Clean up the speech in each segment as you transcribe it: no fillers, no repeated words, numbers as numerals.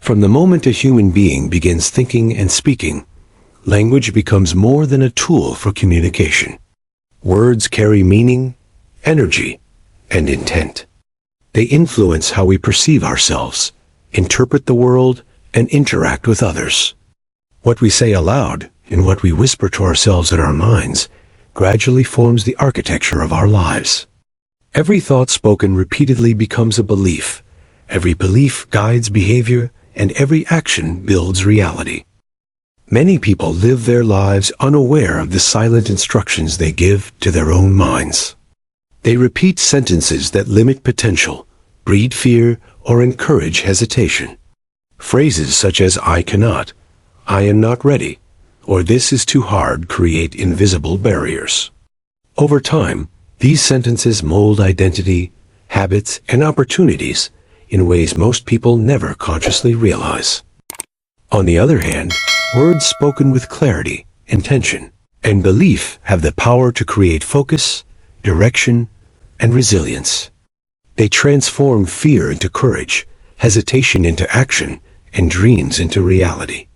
From the moment a human being begins thinking and speaking, language becomes more than a tool for communication. Words carry meaning, energy, and intent. They influence how we perceive ourselves, interpret the world, and interact with others. What we say aloud, and what we whisper to ourselves in our minds, gradually forms the architecture of our lives. Every thought spoken repeatedly becomes a belief. Every belief guides behavior, and every action builds reality. Many people live their lives unaware of the silent instructions they give to their own minds. They repeat sentences that limit potential, breed fear, or encourage hesitation. Phrases such as "I cannot," "I am not ready," or "this is too hard" create invisible barriers. Over time, these sentences mold identity, habits, and opportunities in ways most people never consciously realize. On the other hand, words spoken with clarity, intention, and belief have the power to create focus, direction, and resilience. They transform fear into courage, hesitation into action, and dreams into reality.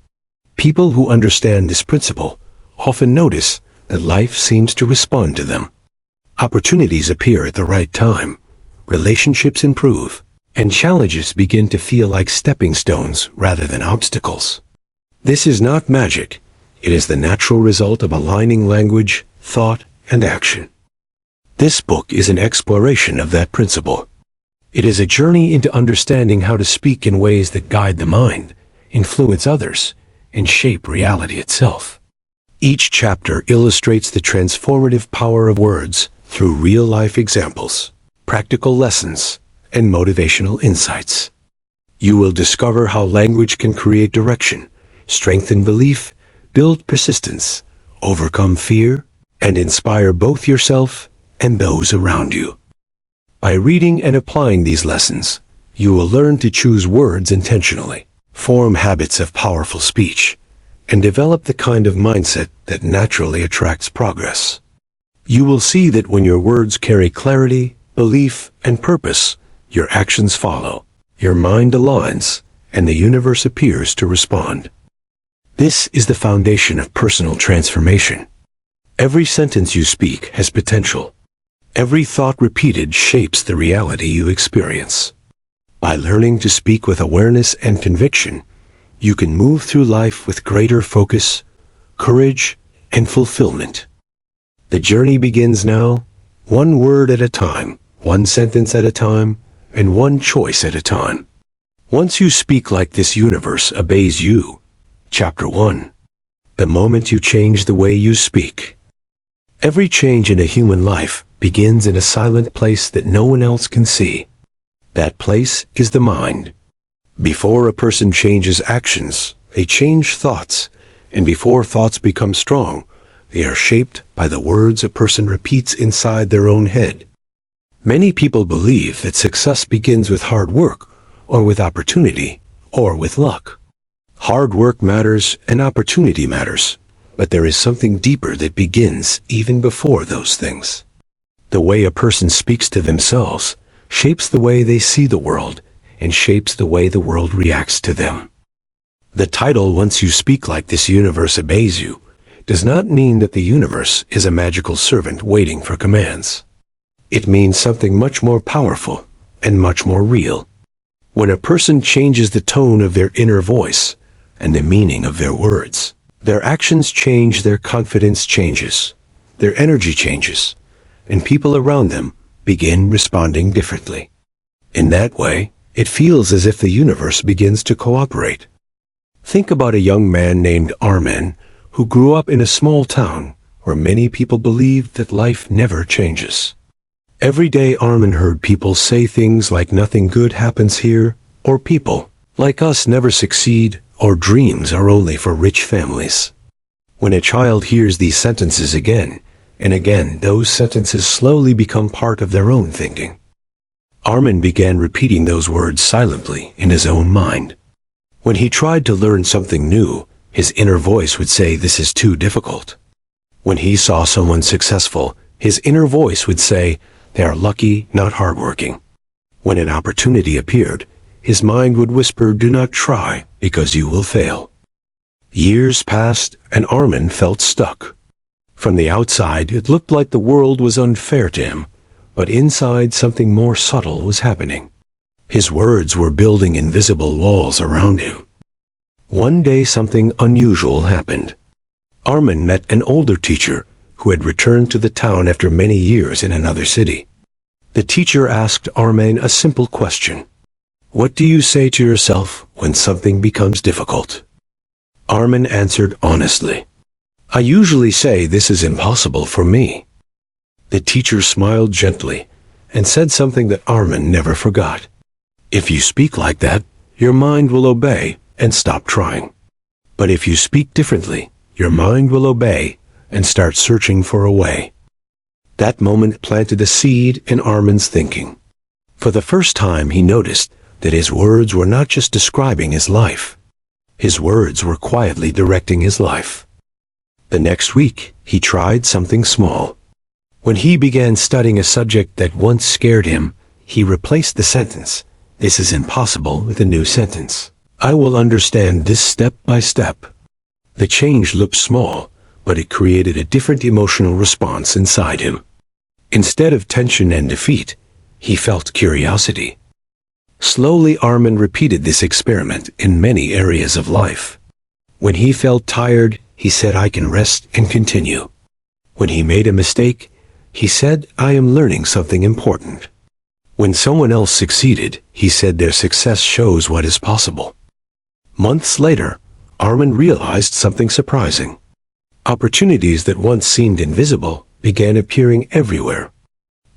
People who understand this principle often notice that life seems to respond to them. Opportunities appear at the right time, relationships improve, and challenges begin to feel like stepping stones rather than obstacles. This is not magic. It is the natural result of aligning language, thought, and action. This book is an exploration of that principle. It is a journey into understanding how to speak in ways that guide the mind, influence others, and shape reality itself. Each chapter illustrates the transformative power of words through real-life examples, practical lessons, and motivational insights. You will discover how language can create direction, strengthen belief, build persistence, overcome fear, and inspire both yourself and those around you. By reading and applying these lessons, you will learn to choose words intentionally, form habits of powerful speech, and develop the kind of mindset that naturally attracts progress. You will see that when your words carry clarity, belief, and purpose, your actions follow, your mind aligns, and the universe appears to respond. This is the foundation of personal transformation. Every sentence you speak has potential. Every thought repeated shapes the reality you experience. By learning to speak with awareness and conviction, you can move through life with greater focus, courage, and fulfillment. The journey begins now, one word at a time, one sentence at a time, and one choice at a time. Once you speak like this universe obeys you. Chapter 1. The moment you change the way you speak. Every change in a human life begins in a silent place that no one else can see. That place is the mind. Before a person changes actions, they change thoughts, and before thoughts become strong, they are shaped by the words a person repeats inside their own head. Many people believe that success begins with hard work, or with opportunity, or with luck. Hard work matters and opportunity matters, but there is something deeper that begins even before those things. The way a person speaks to themselves shapes the way they see the world and shapes the way the world reacts to them. The title "Once You Speak Like This Universe Obeys You" does not mean that the universe is a magical servant waiting for commands. It means something much more powerful and much more real. When a person changes the tone of their inner voice and the meaning of their words, their actions change, their confidence changes, their energy changes, and people around them begin responding differently. In that way, it feels as if the universe begins to cooperate. Think about a young man named Armin who grew up in a small town where many people believed that life never changes. Every day Armin heard people say things like "nothing good happens here," or "people like us never succeed," or "dreams are only for rich families." When a child hears these sentences again and again, those sentences slowly become part of their own thinking. Armin began repeating those words silently in his own mind. When he tried to learn something new, his inner voice would say, "This is too difficult." When he saw someone successful, his inner voice would say, "They are lucky, not hardworking." When an opportunity appeared, his mind would whisper, "Do not try, because you will fail." Years passed, and Armin felt stuck. From the outside, it looked like the world was unfair to him, but inside something more subtle was happening. His words were building invisible walls around him. One day something unusual happened. Armin met an older teacher who had returned to the town after many years in another city. The teacher asked Armin a simple question. "What do you say to yourself when something becomes difficult?" Armin answered honestly, "I usually say this is impossible for me." The teacher smiled gently and said something that Armin never forgot. "If you speak like that, your mind will obey and stop trying. But if you speak differently, your mind will obey and start searching for a way." That moment planted a seed in Armin's thinking. For the first time he noticed that his words were not just describing his life. His words were quietly directing his life. The next week, he tried something small. When he began studying a subject that once scared him, he replaced the sentence, "This is impossible," with a new sentence, "I will understand this step by step." The change looked small, but it created a different emotional response inside him. Instead of tension and defeat, he felt curiosity. Slowly, Armin repeated this experiment in many areas of life. When he felt tired, he said, "I can rest and continue." When he made a mistake, he said, "I am learning something important." When someone else succeeded, he said, "Their success shows what is possible." Months later, Armin realized something surprising. Opportunities that once seemed invisible began appearing everywhere.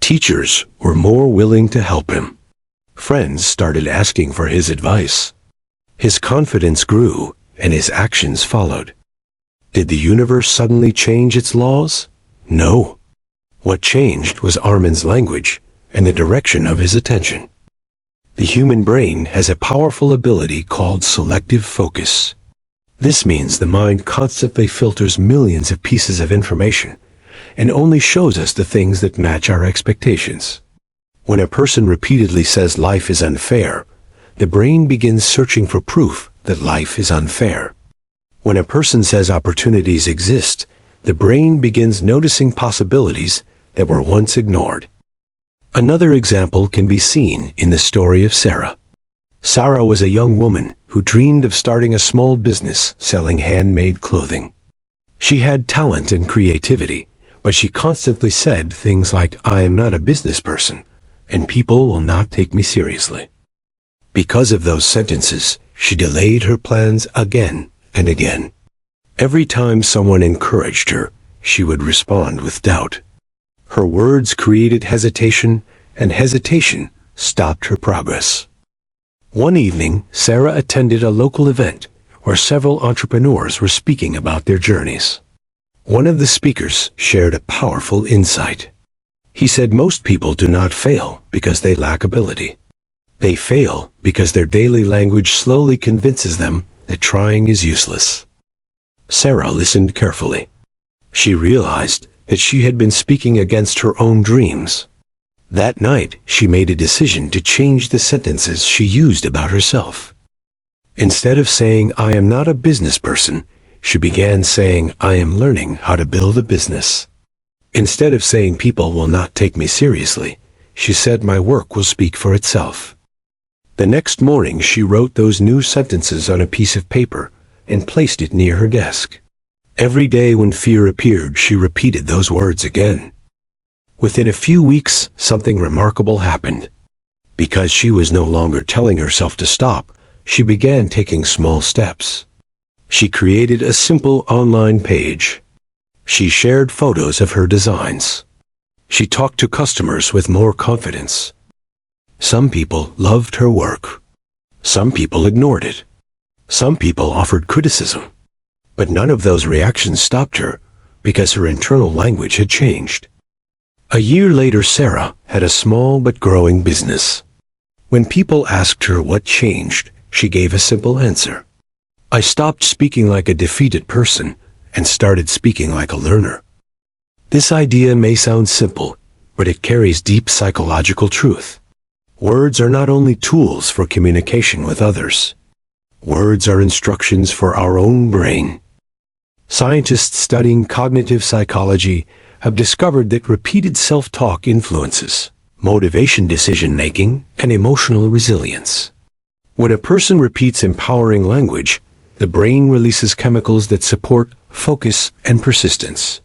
Teachers were more willing to help him. Friends started asking for his advice. His confidence grew, and his actions followed. Did the universe suddenly change its laws? No. What changed was Armin's language and the direction of his attention. The human brain has a powerful ability called selective focus. This means the mind constantly filters millions of pieces of information and only shows us the things that match our expectations. When a person repeatedly says life is unfair, the brain begins searching for proof that life is unfair. When a person says opportunities exist, the brain begins noticing possibilities that were once ignored. Another example can be seen in the story of Sarah. Sarah was a young woman who dreamed of starting a small business selling handmade clothing. She had talent and creativity, but she constantly said things like, "I am not a business person, and people will not take me seriously." Because of those sentences, she delayed her plans again and again. Every time someone encouraged her, she would respond with doubt. Her words created hesitation, and hesitation stopped her progress. One evening, Sarah attended a local event where several entrepreneurs were speaking about their journeys. One of the speakers shared a powerful insight. He said most people do not fail because they lack ability. They fail because their daily language slowly convinces them that trying is useless. Sarah listened carefully. She realized that she had been speaking against her own dreams. That night, she made a decision to change the sentences she used about herself. Instead of saying, "I am not a business person," she began saying, "I am learning how to build a business." Instead of saying, "People will not take me seriously," she said, "My work will speak for itself." The next morning, she wrote those new sentences on a piece of paper and placed it near her desk. Every day when fear appeared, she repeated those words again. Within a few weeks, something remarkable happened. Because she was no longer telling herself to stop, she began taking small steps. She created a simple online page. She shared photos of her designs. She talked to customers with more confidence. Some people loved her work. Some people ignored it. Some people offered criticism. But none of those reactions stopped her, because her internal language had changed. A year later, Sarah had a small but growing business. When people asked her what changed, she gave a simple answer. "I stopped speaking like a defeated person and started speaking like a learner." This idea may sound simple, but it carries deep psychological truth. Words are not only tools for communication with others. Words are instructions for our own brain. Scientists studying cognitive psychology have discovered that repeated self-talk influences motivation, decision-making, and emotional resilience. When a person repeats empowering language, the brain releases chemicals that support focus and persistence.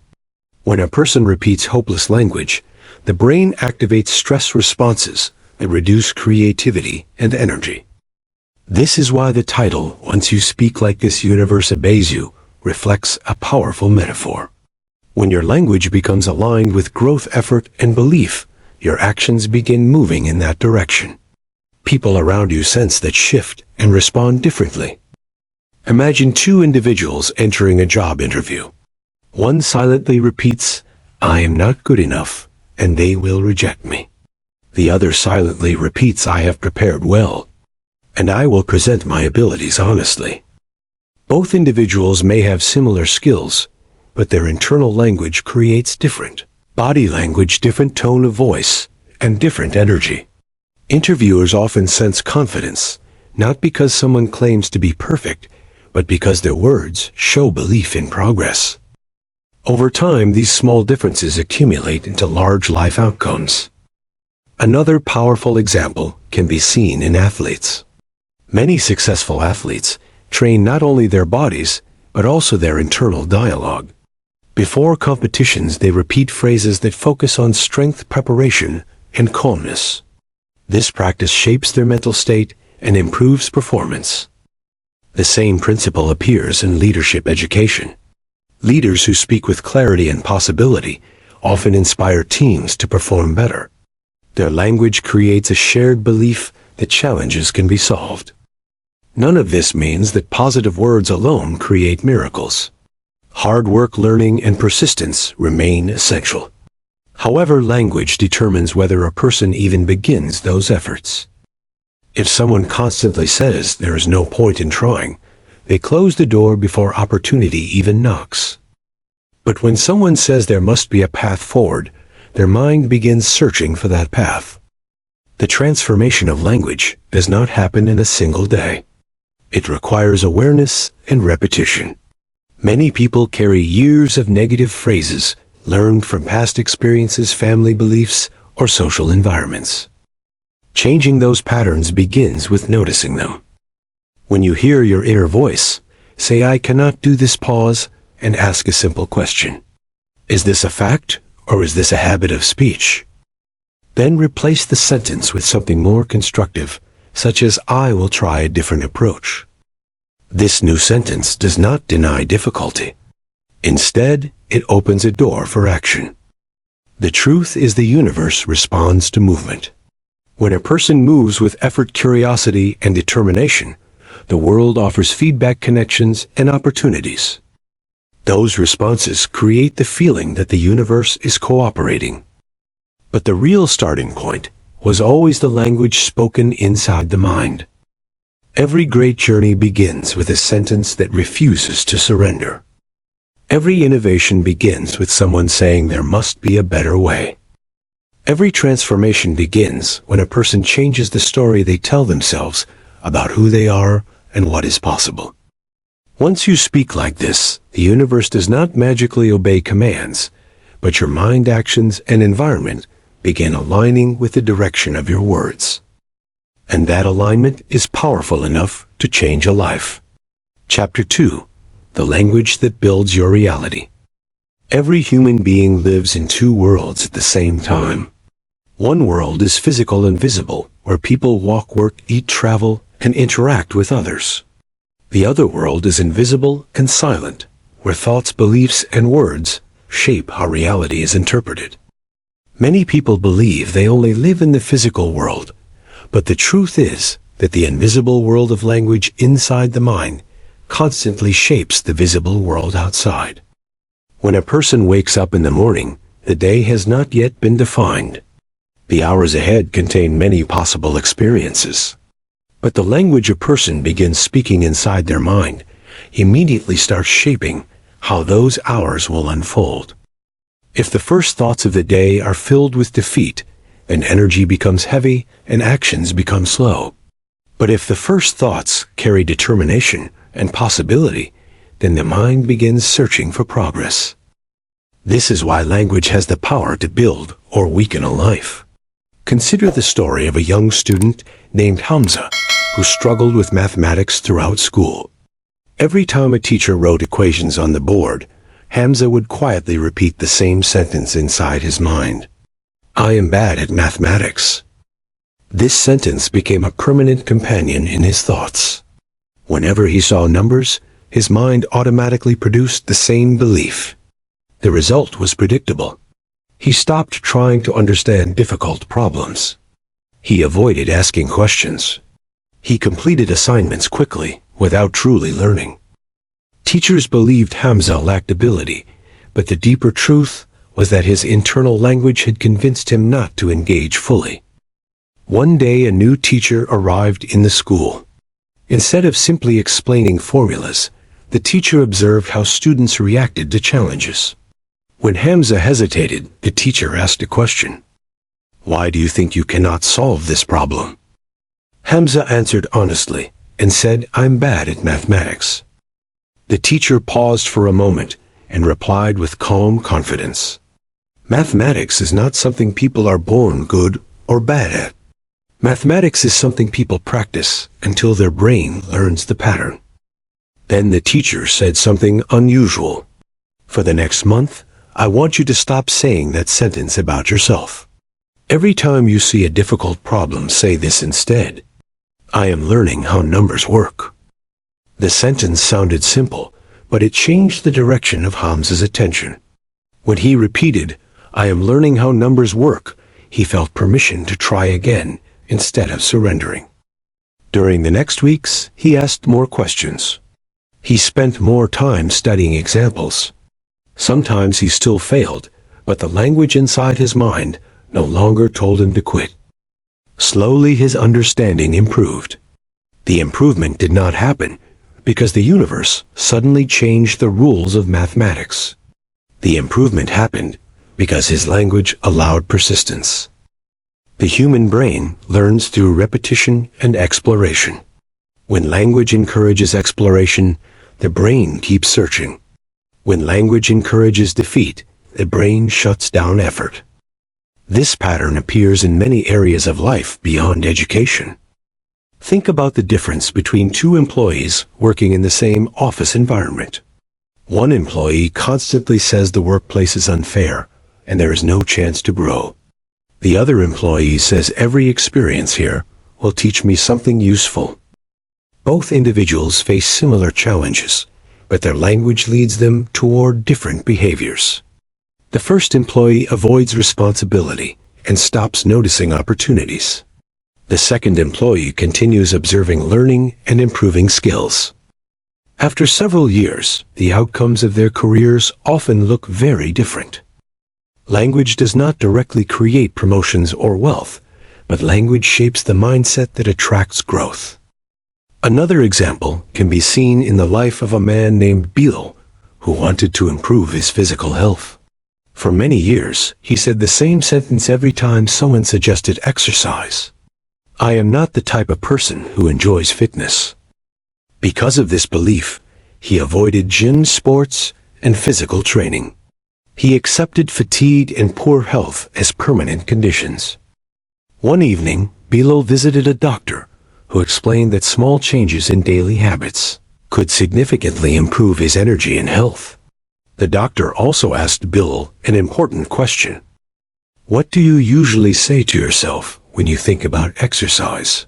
When a person repeats hopeless language, the brain activates stress responses that reduce creativity and energy. This is why the title, "Once You Speak Like This, Universe Obeys You," reflects a powerful metaphor. When your language becomes aligned with growth, effort, and belief, your actions begin moving in that direction. People around you sense that shift and respond differently. Imagine two individuals entering a job interview. One silently repeats, "I am not good enough, and they will reject me." The other silently repeats, "I have prepared well, and I will present my abilities honestly." Both individuals may have similar skills, but their internal language creates different body language, different tone of voice, and different energy. Interviewers often sense confidence, not because someone claims to be perfect, but because their words show belief in progress. Over time, these small differences accumulate into large life outcomes. Another powerful example can be seen in athletes. Many successful athletes train not only their bodies, but also their internal dialogue. Before competitions, they repeat phrases that focus on strength, preparation, and calmness. This practice shapes their mental state and improves performance. The same principle appears in leadership education. Leaders who speak with clarity and possibility often inspire teams to perform better. Their language creates a shared belief that challenges can be solved. None of this means that positive words alone create miracles. Hard work, learning, and persistence remain essential. However, language determines whether a person even begins those efforts. If someone constantly says there is no point in trying, they close the door before opportunity even knocks. But when someone says there must be a path forward, their mind begins searching for that path. The transformation of language does not happen in a single day. It requires awareness and repetition. Many people carry years of negative phrases learned from past experiences, family beliefs, or social environments. Changing those patterns begins with noticing them. When you hear your inner voice, say, "I cannot do this," pause, and ask a simple question. Is this a fact, or is this a habit of speech? Then replace the sentence with something more constructive, such as, "I will try a different approach." This new sentence does not deny difficulty. Instead, it opens a door for action. The truth is, the universe responds to movement. When a person moves with effort, curiosity, and determination, the world offers feedback, connections, and opportunities. Those responses create the feeling that the universe is cooperating. But the real starting point was always the language spoken inside the mind. Every great journey begins with a sentence that refuses to surrender. Every innovation begins with someone saying there must be a better way. Every transformation begins when a person changes the story they tell themselves about who they are and what is possible. Once you speak like this, the universe does not magically obey commands, but your mind, actions, and environment begin aligning with the direction of your words. And that alignment is powerful enough to change a life. Chapter 2. The language that builds your reality. Every human being lives in two worlds at the same time. One world is physical and visible, where people walk, work, eat, travel, and interact with others. The other world is invisible and silent, where thoughts, beliefs, and words shape how reality is interpreted. Many people believe they only live in the physical world, but the truth is that the invisible world of language inside the mind constantly shapes the visible world outside. When a person wakes up in the morning, the day has not yet been defined. The hours ahead contain many possible experiences. But the language a person begins speaking inside their mind immediately starts shaping how those hours will unfold. If the first thoughts of the day are filled with defeat, and energy becomes heavy and actions become slow. But if the first thoughts carry determination and possibility, then the mind begins searching for progress. This is why language has the power to build or weaken a life. Consider the story of a young student named Hamza, who struggled with mathematics throughout school. Every time a teacher wrote equations on the board, Hamza would quietly repeat the same sentence inside his mind. "I am bad at mathematics." This sentence became a permanent companion in his thoughts. Whenever he saw numbers, his mind automatically produced the same belief. The result was predictable. He stopped trying to understand difficult problems. He avoided asking questions. He completed assignments quickly, without truly learning. Teachers believed Hamza lacked ability, but the deeper truth was that his internal language had convinced him not to engage fully. One day a new teacher arrived in the school. Instead of simply explaining formulas, the teacher observed how students reacted to challenges. When Hamza hesitated, the teacher asked a question. "Why do you think you cannot solve this problem?" Hamza answered honestly and said, "I'm bad at mathematics." The teacher paused for a moment and replied with calm confidence. "Mathematics is not something people are born good or bad at. Mathematics is something people practice until their brain learns the pattern." Then the teacher said something unusual. "For the next month, I want you to stop saying that sentence about yourself. Every time you see a difficult problem, say this instead: I am learning how numbers work." The sentence sounded simple, but it changed the direction of Hamza's attention. When he repeated, "I am learning how numbers work," he felt permission to try again instead of surrendering. During the next weeks, he asked more questions. He spent more time studying examples. Sometimes he still failed, but the language inside his mind no longer told him to quit. Slowly his understanding improved. The improvement did not happen because the universe suddenly changed the rules of mathematics. The improvement happened because his language allowed persistence. The human brain learns through repetition and exploration. When language encourages exploration, the brain keeps searching. When language encourages defeat, the brain shuts down effort. This pattern appears in many areas of life beyond education. Think about the difference between two employees working in the same office environment. One employee constantly says the workplace is unfair and there is no chance to grow. The other employee says every experience here will teach me something useful. Both individuals face similar challenges, but their language leads them toward different behaviors. The first employee avoids responsibility and stops noticing opportunities. The second employee continues observing, learning, and improving skills. After several years, the outcomes of their careers often look very different. Language does not directly create promotions or wealth, but language shapes the mindset that attracts growth. Another example can be seen in the life of a man named Bilal, who wanted to improve his physical health. For many years, he said the same sentence every time someone suggested exercise: "I am not the type of person who enjoys fitness." Because of this belief, he avoided gym, sports, and physical training. He accepted fatigue and poor health as permanent conditions. One evening, Bilal visited a doctor who explained that small changes in daily habits could significantly improve his energy and health. The doctor also asked Bilal an important question. "What do you usually say to yourself when you think about exercise?"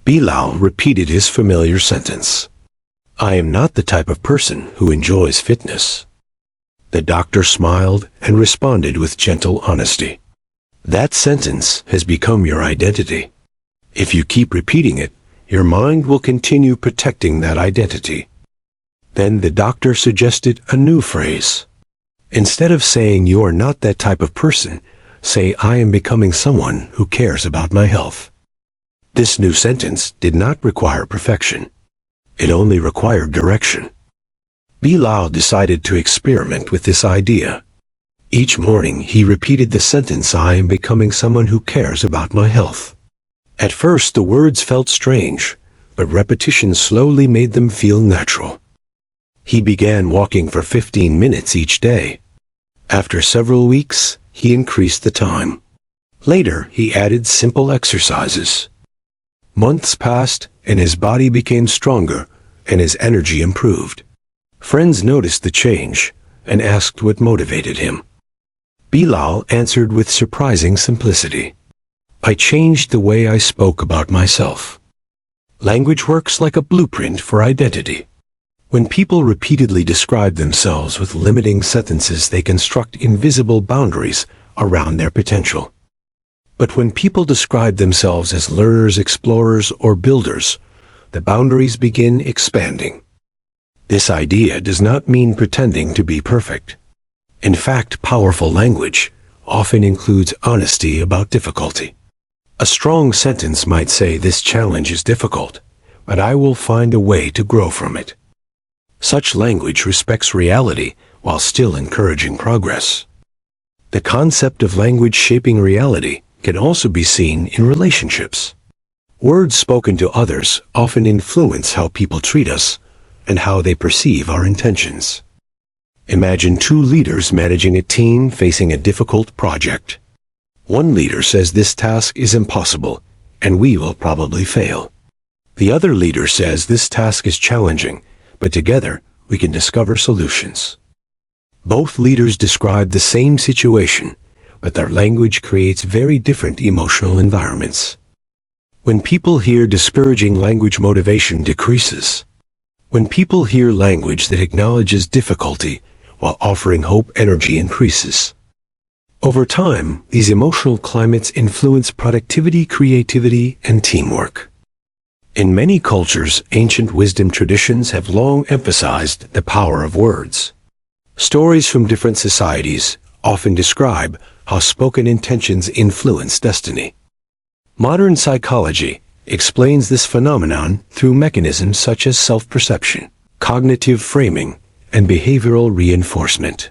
Bilal repeated his familiar sentence: "I am not the type of person who enjoys fitness." The doctor smiled and responded with gentle honesty. "That sentence has become your identity. If you keep repeating it, your mind will continue protecting that identity." Then the doctor suggested a new phrase. Instead of saying "you are not that type of person," say "I am becoming someone who cares about my health." This new sentence did not require perfection. It only required direction. Bilal decided to experiment with this idea. Each morning he repeated the sentence, "I am becoming someone who cares about my health." At first the words felt strange, but repetition slowly made them feel natural. He began walking for 15 minutes each day. After several weeks, he increased the time. Later, he added simple exercises. Months passed, and his body became stronger, and his energy improved. Friends noticed the change, and asked what motivated him. Bilal answered with surprising simplicity, "I changed the way I spoke about myself." Language works like a blueprint for identity. When people repeatedly describe themselves with limiting sentences, they construct invisible boundaries around their potential. But when people describe themselves as learners, explorers, or builders, the boundaries begin expanding. This idea does not mean pretending to be perfect. In fact, powerful language often includes honesty about difficulty. A strong sentence might say, "This challenge is difficult, but I will find a way to grow from it." Such language respects reality while still encouraging progress. The concept of language shaping reality can also be seen in relationships. Words spoken to others often influence how people treat us and how they perceive our intentions. Imagine two leaders managing a team facing a difficult project. One leader says, "This task is impossible, and we will probably fail." The other leader says, "This task is challenging, but together we can discover solutions." Both leaders describe the same situation, but their language creates very different emotional environments. When people hear discouraging language, motivation decreases. When people hear language that acknowledges difficulty while offering hope, energy increases. Over time, these emotional climates influence productivity, creativity, and teamwork. In many cultures, ancient wisdom traditions have long emphasized the power of words. Stories from different societies often describe how spoken intentions influence destiny. Modern psychology explains this phenomenon through mechanisms such as self-perception, cognitive framing, and behavioral reinforcement.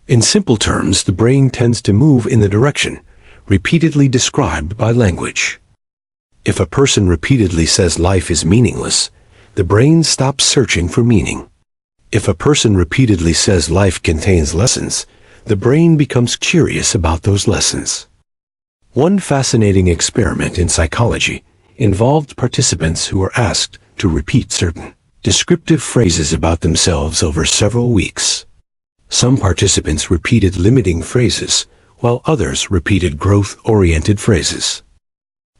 In simple terms, the brain tends to move in the direction repeatedly described by language. If a person repeatedly says life is meaningless, the brain stops searching for meaning. If a person repeatedly says life contains lessons, the brain becomes curious about those lessons. One fascinating experiment in psychology involved participants who were asked to repeat certain descriptive phrases about themselves over several weeks. Some participants repeated limiting phrases, while others repeated growth-oriented phrases.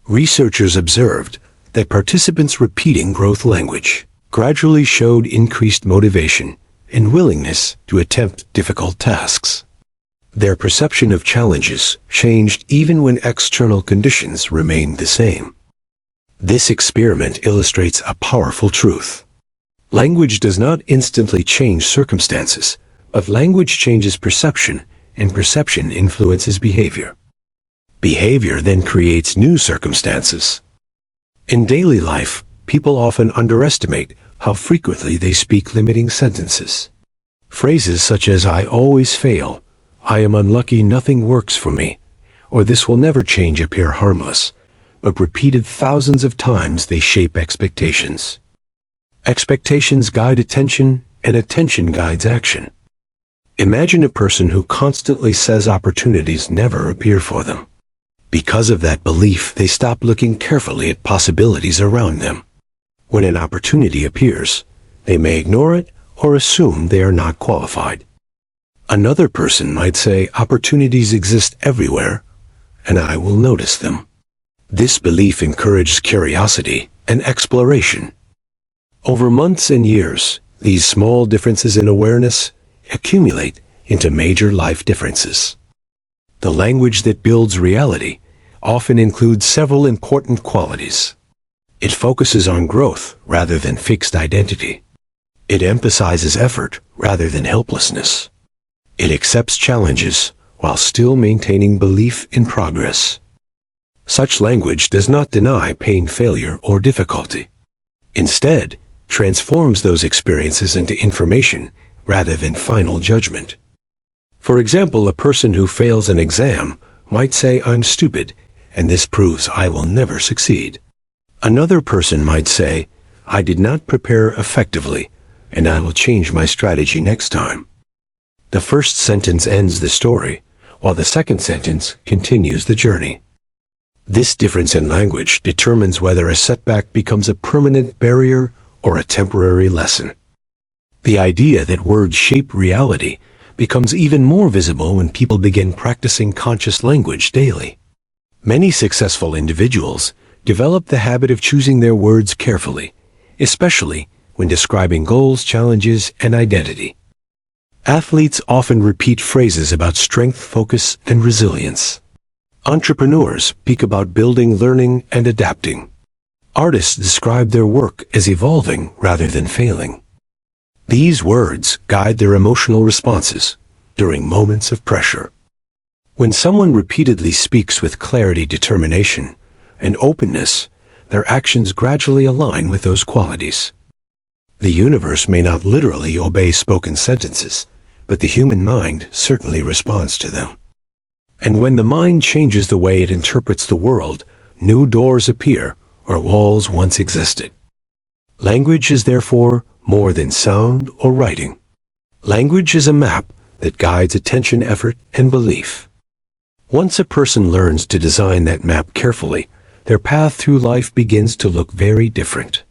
Researchers observed that participants repeating growth language gradually showed increased motivation and willingness to attempt difficult tasks. Their perception of challenges changed even when external conditions remained the same. This experiment illustrates a powerful truth. Language does not instantly change circumstances, but language changes perception, and perception influences behavior. Behavior then creates new circumstances. In daily life, people often underestimate how frequently they speak limiting sentences. Phrases such as "I always fail," "I am unlucky, nothing works for me," or "this will never change" appear harmless, but repeated thousands of times they shape expectations. Expectations guide attention, and attention guides action. Imagine a person who constantly says opportunities never appear for them. Because of that belief, they stop looking carefully at possibilities around them. When an opportunity appears, they may ignore it or assume they are not qualified. Another person might say, "Opportunities exist everywhere, and I will notice them." This belief encourages curiosity and exploration. Over months and years, these small differences in awareness accumulate into major life differences. The language that builds reality often includes several important qualities. It focuses on growth rather than fixed identity. It emphasizes effort rather than helplessness. It accepts challenges while still maintaining belief in progress. Such language does not deny pain, failure, or difficulty. Instead, transforms those experiences into information rather than final judgment. For example, a person who fails an exam might say, "I'm stupid, and this proves I will never succeed." Another person might say, "I did not prepare effectively, and I will change my strategy next time." The first sentence ends the story, while the second sentence continues the journey. This difference in language determines whether a setback becomes a permanent barrier or a temporary lesson. The idea that words shape reality becomes even more visible when people begin practicing conscious language daily. Many successful individuals develop the habit of choosing their words carefully, especially when describing goals, challenges, and identity. Athletes often repeat phrases about strength, focus, and resilience. Entrepreneurs speak about building, learning, and adapting. Artists describe their work as evolving rather than failing. These words guide their emotional responses during moments of pressure. When someone repeatedly speaks with clarity, determination, and openness, their actions gradually align with those qualities. The universe may not literally obey spoken sentences, but the human mind certainly responds to them. And when the mind changes the way it interprets the world, new doors appear where walls once existed. Language is therefore more than sound or writing. Language is a map that guides attention, effort, and belief. Once a person learns to design that map carefully, their path through life begins to look very different.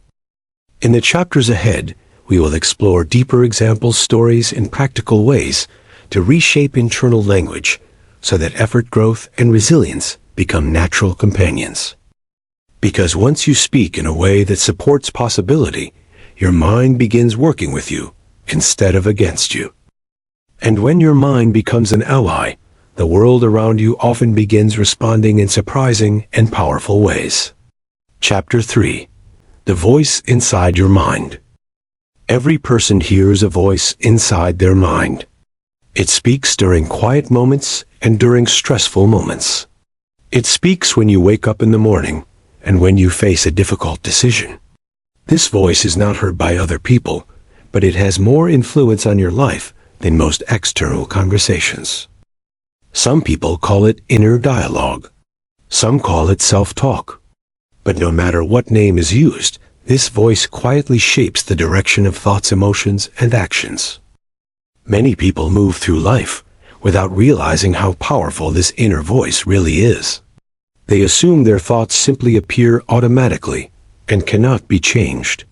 In the chapters ahead, we will explore deeper examples, stories, and practical ways to reshape internal language so that effort, growth, and resilience become natural companions. Because once you speak in a way that supports possibility, your mind begins working with you instead of against you. And when your mind becomes an ally, the world around you often begins responding in surprising and powerful ways. Chapter 3. The voice inside your mind. Every person hears a voice inside their mind. It speaks during quiet moments and during stressful moments. It speaks when you wake up in the morning and when you face a difficult decision. This voice is not heard by other people, but it has more influence on your life than most external conversations. Some people call it inner dialogue. Some call it self-talk. But no matter what name is used, this voice quietly shapes the direction of thoughts, emotions, and actions. Many people move through life without realizing how powerful this inner voice really is. They assume their thoughts simply appear automatically and cannot be changed.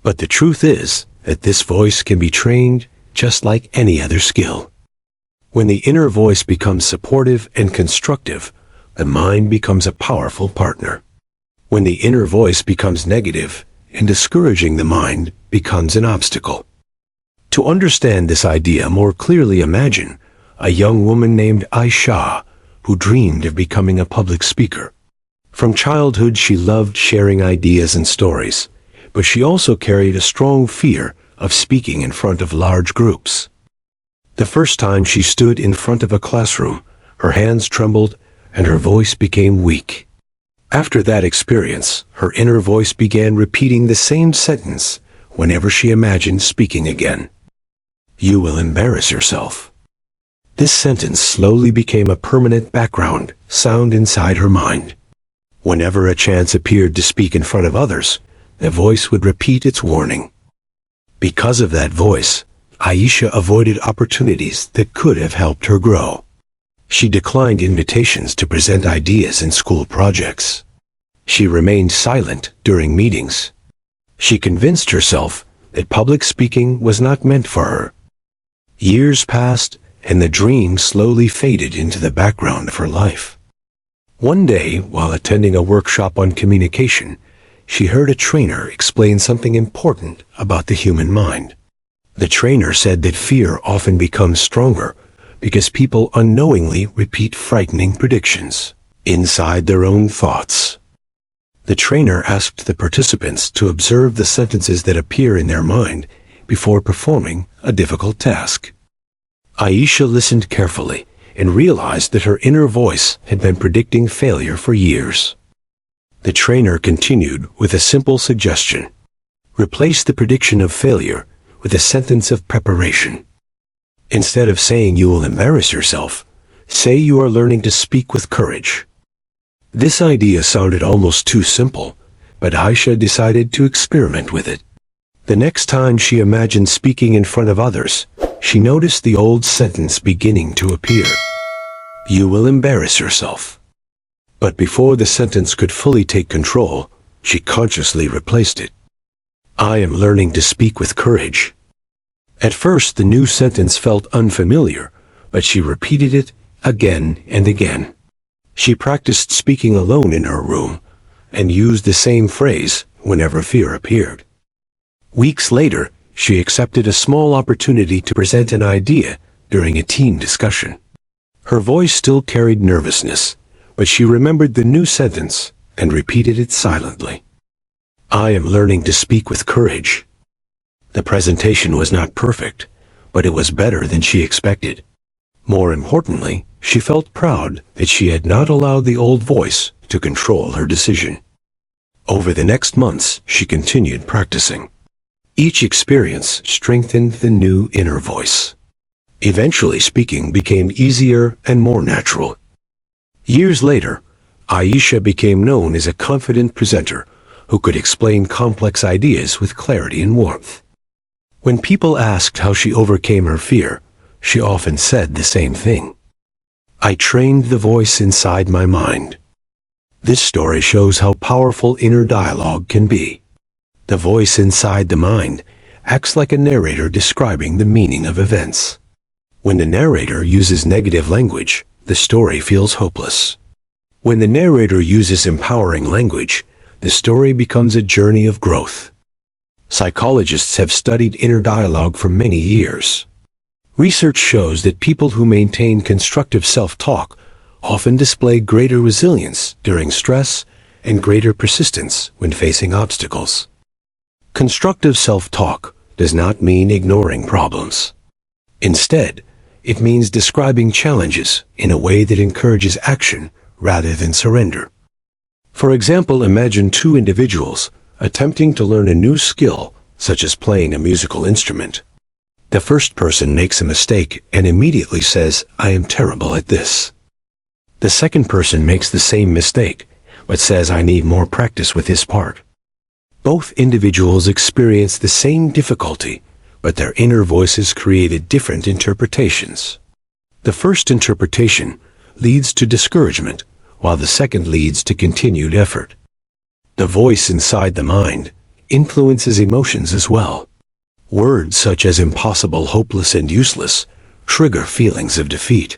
But the truth is that this voice can be trained just like any other skill. When the inner voice becomes supportive and constructive, the mind becomes a powerful partner. When the inner voice becomes negative and discouraging, the mind becomes an obstacle. To understand this idea more clearly, imagine a young woman named Aisha who dreamed of becoming a public speaker. From childhood, she loved sharing ideas and stories, but she also carried a strong fear of speaking in front of large groups. The first time she stood in front of a classroom, her hands trembled and her voice became weak. After that experience, her inner voice began repeating the same sentence whenever she imagined speaking again. "You will embarrass yourself." This sentence slowly became a permanent background sound inside her mind. Whenever a chance appeared to speak in front of others, the voice would repeat its warning. Because of that voice, Aisha avoided opportunities that could have helped her grow. She declined invitations to present ideas in school projects. She remained silent during meetings. She convinced herself that public speaking was not meant for her. Years passed, and the dream slowly faded into the background of her life. One day, while attending a workshop on communication, she heard a trainer explain something important about the human mind. The trainer said that fear often becomes stronger because people unknowingly repeat frightening predictions inside their own thoughts. The trainer asked the participants to observe the sentences that appear in their mind before performing a difficult task. Aisha listened carefully and realized that her inner voice had been predicting failure for years. The trainer continued with a simple suggestion: replace the prediction of failure with a sentence of preparation. Instead of saying you will embarrass yourself, say you are learning to speak with courage. This idea sounded almost too simple, but Aisha decided to experiment with it. The next time she imagined speaking in front of others, she noticed the old sentence beginning to appear. You will embarrass yourself. But before the sentence could fully take control, she consciously replaced it. I am learning to speak with courage. At first, the new sentence felt unfamiliar, but she repeated it again and again. She practiced speaking alone in her room and used the same phrase whenever fear appeared. Weeks later, she accepted a small opportunity to present an idea during a team discussion. Her voice still carried nervousness, but she remembered the new sentence and repeated it silently. I am learning to speak with courage. The presentation was not perfect, but it was better than she expected. More importantly, she felt proud that she had not allowed the old voice to control her decision. Over the next months, she continued practicing. Each experience strengthened the new inner voice. Eventually, speaking became easier and more natural. Years later, Aisha became known as a confident presenter who could explain complex ideas with clarity and warmth. When people asked how she overcame her fear, she often said the same thing. I trained the voice inside my mind. This story shows how powerful inner dialogue can be. The voice inside the mind acts like a narrator describing the meaning of events. When the narrator uses negative language, the story feels hopeless. When the narrator uses empowering language, the story becomes a journey of growth. Psychologists have studied inner dialogue for many years. Research shows that people who maintain constructive self-talk often display greater resilience during stress and greater persistence when facing obstacles. Constructive self-talk does not mean ignoring problems. Instead, it means describing challenges in a way that encourages action rather than surrender. For example, imagine two individuals attempting to learn a new skill, such as playing a musical instrument. The first person makes a mistake and immediately says, I am terrible at this. The second person makes the same mistake, but says, I need more practice with this part. Both individuals experience the same difficulty, but their inner voices created different interpretations. The first interpretation leads to discouragement, while the second leads to continued effort. The voice inside the mind influences emotions as well. Words such as impossible, hopeless, and useless trigger feelings of defeat.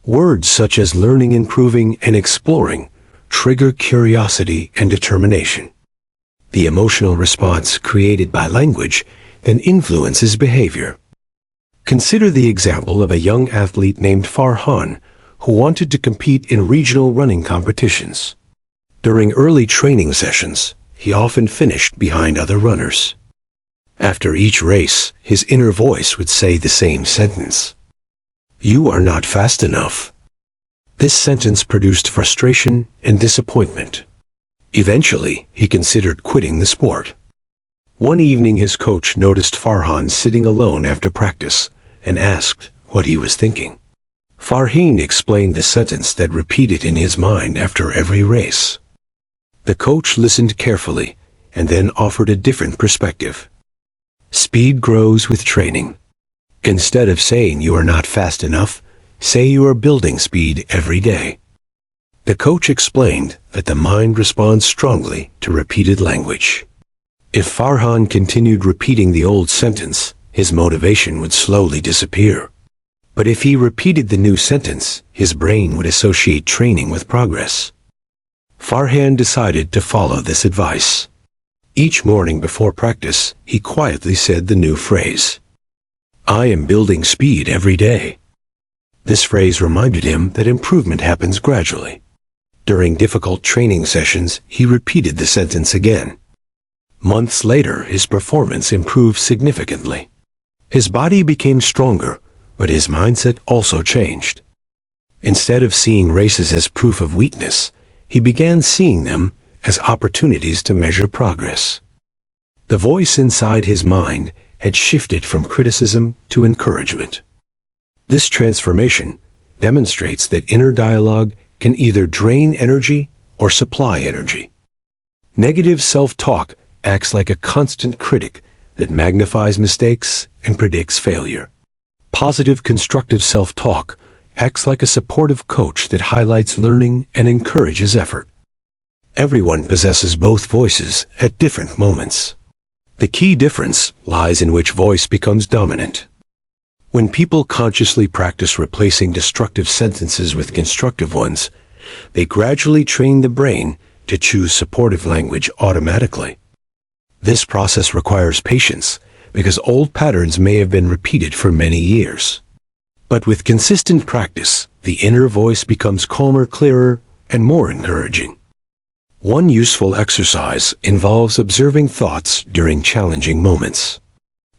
Words such as learning, improving, and exploring trigger curiosity and determination. The emotional response created by language then influences behavior. Consider the example of a young athlete named Farhan who wanted to compete in regional running competitions. During early training sessions, he often finished behind other runners. After each race, his inner voice would say the same sentence. You are not fast enough. This sentence produced frustration and disappointment. Eventually, he considered quitting the sport. One evening, his coach noticed Farhan sitting alone after practice and asked what he was thinking. Farhan explained the sentence that repeated in his mind after every race. The coach listened carefully and then offered a different perspective. Speed grows with training. Instead of saying you are not fast enough, say you are building speed every day. The coach explained that the mind responds strongly to repeated language. If Farhan continued repeating the old sentence, his motivation would slowly disappear. But if he repeated the new sentence, his brain would associate training with progress. Farhan decided to follow this advice. Each morning before practice, he quietly said the new phrase. I am building speed every day. This phrase reminded him that improvement happens gradually. During difficult training sessions, he repeated the sentence again. Months later, his performance improved significantly. His body became stronger, but his mindset also changed. Instead of seeing races as proof of weakness, he began seeing them as opportunities to measure progress. The voice inside his mind had shifted from criticism to encouragement. This transformation demonstrates that inner dialogue can either drain energy or supply energy. Negative self-talk acts like a constant critic that magnifies mistakes and predicts failure. Positive, constructive self-talk acts like a supportive coach that highlights learning and encourages effort. Everyone possesses both voices at different moments. The key difference lies in which voice becomes dominant. When people consciously practice replacing destructive sentences with constructive ones, they gradually train the brain to choose supportive language automatically. This process requires patience because old patterns may have been repeated for many years. But with consistent practice, the inner voice becomes calmer, clearer, and more encouraging. One useful exercise involves observing thoughts during challenging moments.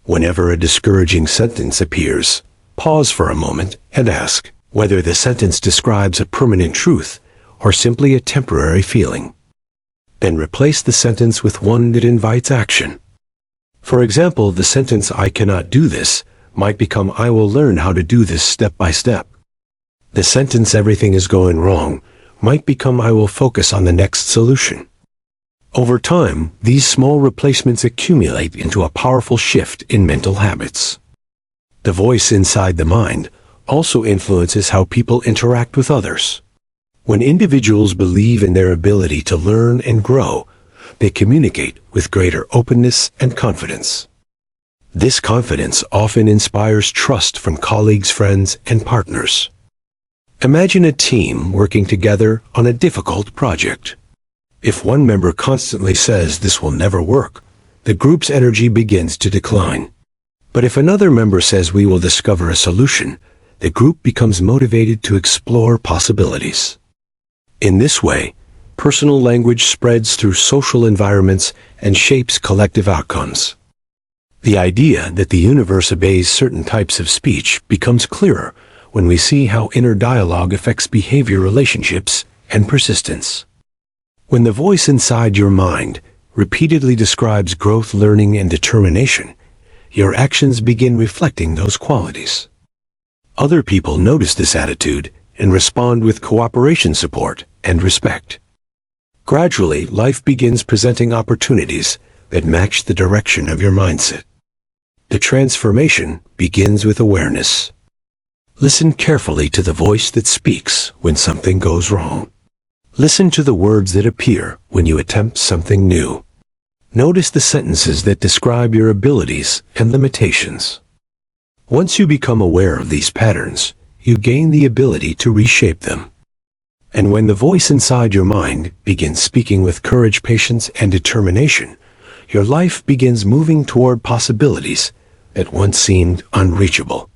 Whenever a discouraging sentence appears, pause for a moment and ask whether the sentence describes a permanent truth or simply a temporary feeling. Then replace the sentence with one that invites action. For example, the sentence "I cannot do this" might become "I will learn how to do this step by step." The sentence "everything is going wrong" might become "I will focus on the next solution." Over time, these small replacements accumulate into a powerful shift in mental habits. The voice inside the mind also influences how people interact with others. When individuals believe in their ability to learn and grow, they communicate with greater openness and confidence. This confidence often inspires trust from colleagues, friends, and partners. Imagine a team working together on a difficult project. If one member constantly says this will never work, the group's energy begins to decline. But if another member says we will discover a solution, the group becomes motivated to explore possibilities. In this way, personal language spreads through social environments and shapes collective outcomes. The idea that the universe obeys certain types of speech becomes clearer when we see how inner dialogue affects behavior, relationships, and persistence. When the voice inside your mind repeatedly describes growth, learning, and determination, your actions begin reflecting those qualities. Other people notice this attitude and respond with cooperation, support, and respect. Gradually, life begins presenting opportunities that match the direction of your mindset. The transformation begins with awareness. Listen carefully to the voice that speaks when something goes wrong. Listen to the words that appear when you attempt something new. Notice the sentences that describe your abilities and limitations. Once you become aware of these patterns, you gain the ability to reshape them. And when the voice inside your mind begins speaking with courage, patience, and determination, your life begins moving toward possibilities that once seemed unreachable.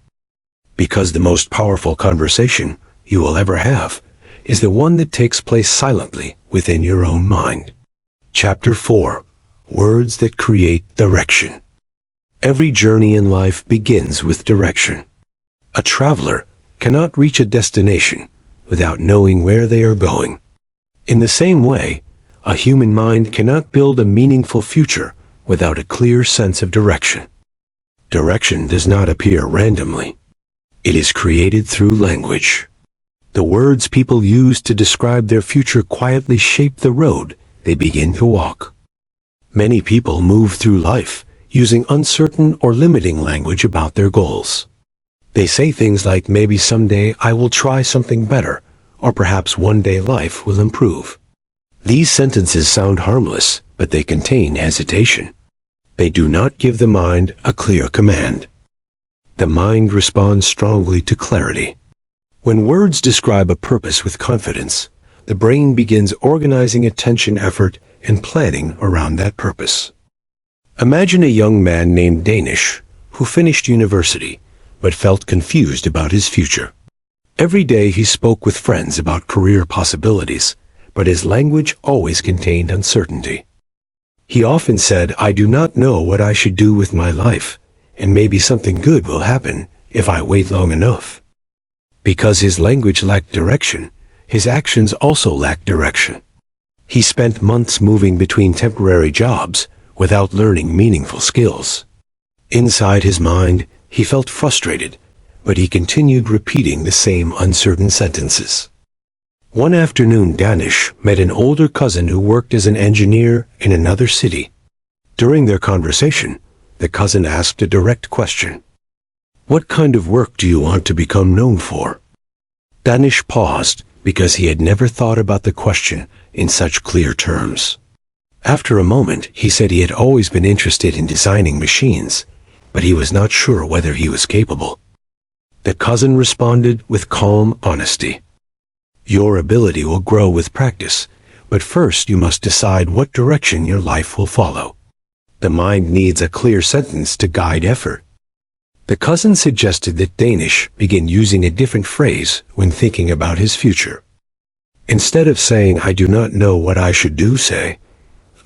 Because the most powerful conversation you will ever have is the one that takes place silently within your own mind. Chapter 4. Words that create direction. Every journey in life begins with direction. A traveler cannot reach a destination without knowing where they are going. In the same way, a human mind cannot build a meaningful future without a clear sense of direction. Direction does not appear randomly. It is created through language. The words people use to describe their future quietly shape the road they begin to walk. Many people move through life using uncertain or limiting language about their goals. They say things like, maybe someday I will try something better, or perhaps one day life will improve. These sentences sound harmless, but they contain hesitation. They do not give the mind a clear command. The mind responds strongly to clarity. When words describe a purpose with confidence, the brain begins organizing attention, effort, and planning around that purpose. Imagine a young man named Danish who finished university but felt confused about his future. Every day he spoke with friends about career possibilities, but his language always contained uncertainty. He often said, "I do not know what I should do with my life, and maybe something good will happen if I wait long enough." Because his language lacked direction, his actions also lacked direction. He spent months moving between temporary jobs without learning meaningful skills. Inside his mind, he felt frustrated, but he continued repeating the same uncertain sentences. One afternoon, Danish met an older cousin who worked as an engineer in another city. During their conversation, the cousin asked a direct question. "What kind of work do you want to become known for?" Danish paused because he had never thought about the question in such clear terms. After a moment, he said he had always been interested in designing machines, but he was not sure whether he was capable. The cousin responded with calm honesty. "Your ability will grow with practice, but first you must decide what direction your life will follow. The mind needs a clear sentence to guide effort." The cousin suggested that Danish begin using a different phrase when thinking about his future. Instead of saying, "I do not know what I should do," say,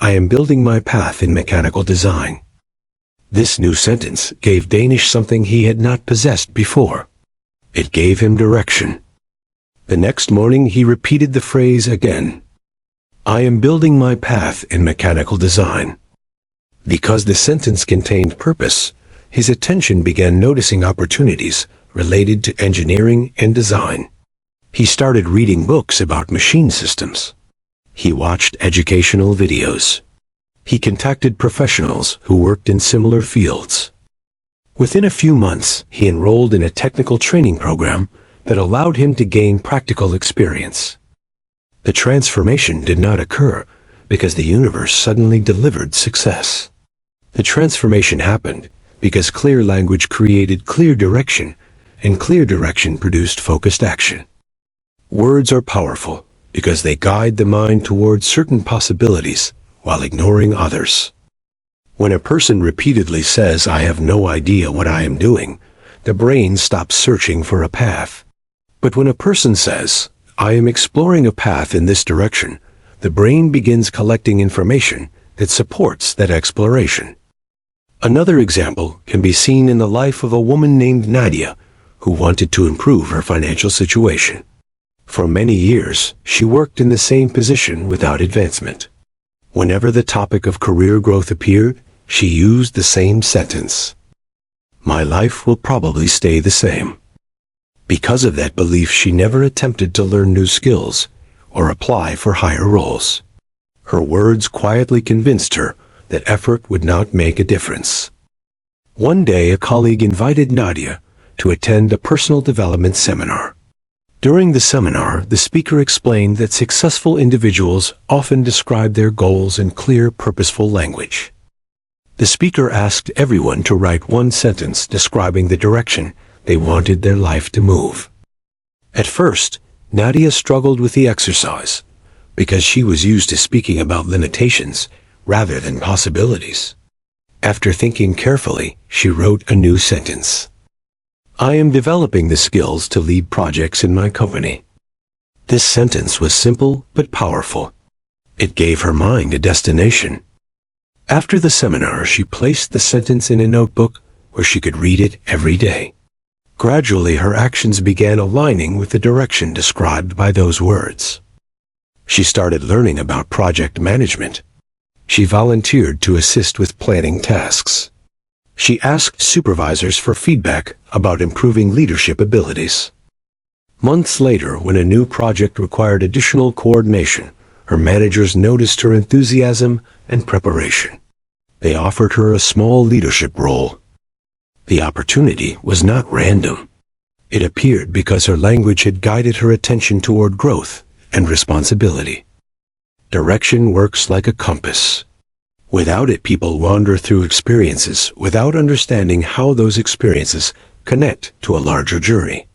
"I am building my path in mechanical design." This new sentence gave Danish something he had not possessed before. It gave him direction. The next morning he repeated the phrase again. "I am building my path in mechanical design." Because the sentence contained purpose, his attention began noticing opportunities related to engineering and design. He started reading books about machine systems. He watched educational videos. He contacted professionals who worked in similar fields. Within a few months, he enrolled in a technical training program that allowed him to gain practical experience. The transformation did not occur because the universe suddenly delivered success. The transformation happened because clear language created clear direction, and clear direction produced focused action. Words are powerful because they guide the mind towards certain possibilities while ignoring others. When a person repeatedly says, "I have no idea what I am doing," the brain stops searching for a path. But when a person says, "I am exploring a path in this direction," the brain begins collecting information that supports that exploration. Another example can be seen in the life of a woman named Nadia, who wanted to improve her financial situation. For many years, she worked in the same position without advancement. Whenever the topic of career growth appeared, she used the same sentence. "My life will probably stay the same." Because of that belief, she never attempted to learn new skills or apply for higher roles. Her words quietly convinced her that effort would not make a difference. One day, a colleague invited Nadia to attend a personal development seminar. During the seminar, the speaker explained that successful individuals often describe their goals in clear, purposeful language. The speaker asked everyone to write one sentence describing the direction they wanted their life to move. At first, Nadia struggled with the exercise because she was used to speaking about limitations rather than possibilities. After thinking carefully, she wrote a new sentence. "I am developing the skills to lead projects in my company." This sentence was simple but powerful. It gave her mind a destination. After the seminar, she placed the sentence in a notebook where she could read it every day. Gradually, her actions began aligning with the direction described by those words. She started learning about project management. She volunteered to assist with planning tasks. She asked supervisors for feedback about improving leadership abilities. Months later, when a new project required additional coordination, her managers noticed her enthusiasm and preparation. They offered her a small leadership role. The opportunity was not random. It appeared because her language had guided her attention toward growth and responsibility. Direction works like a compass. Without it, people wander through experiences without understanding how those experiences connect to a larger journey.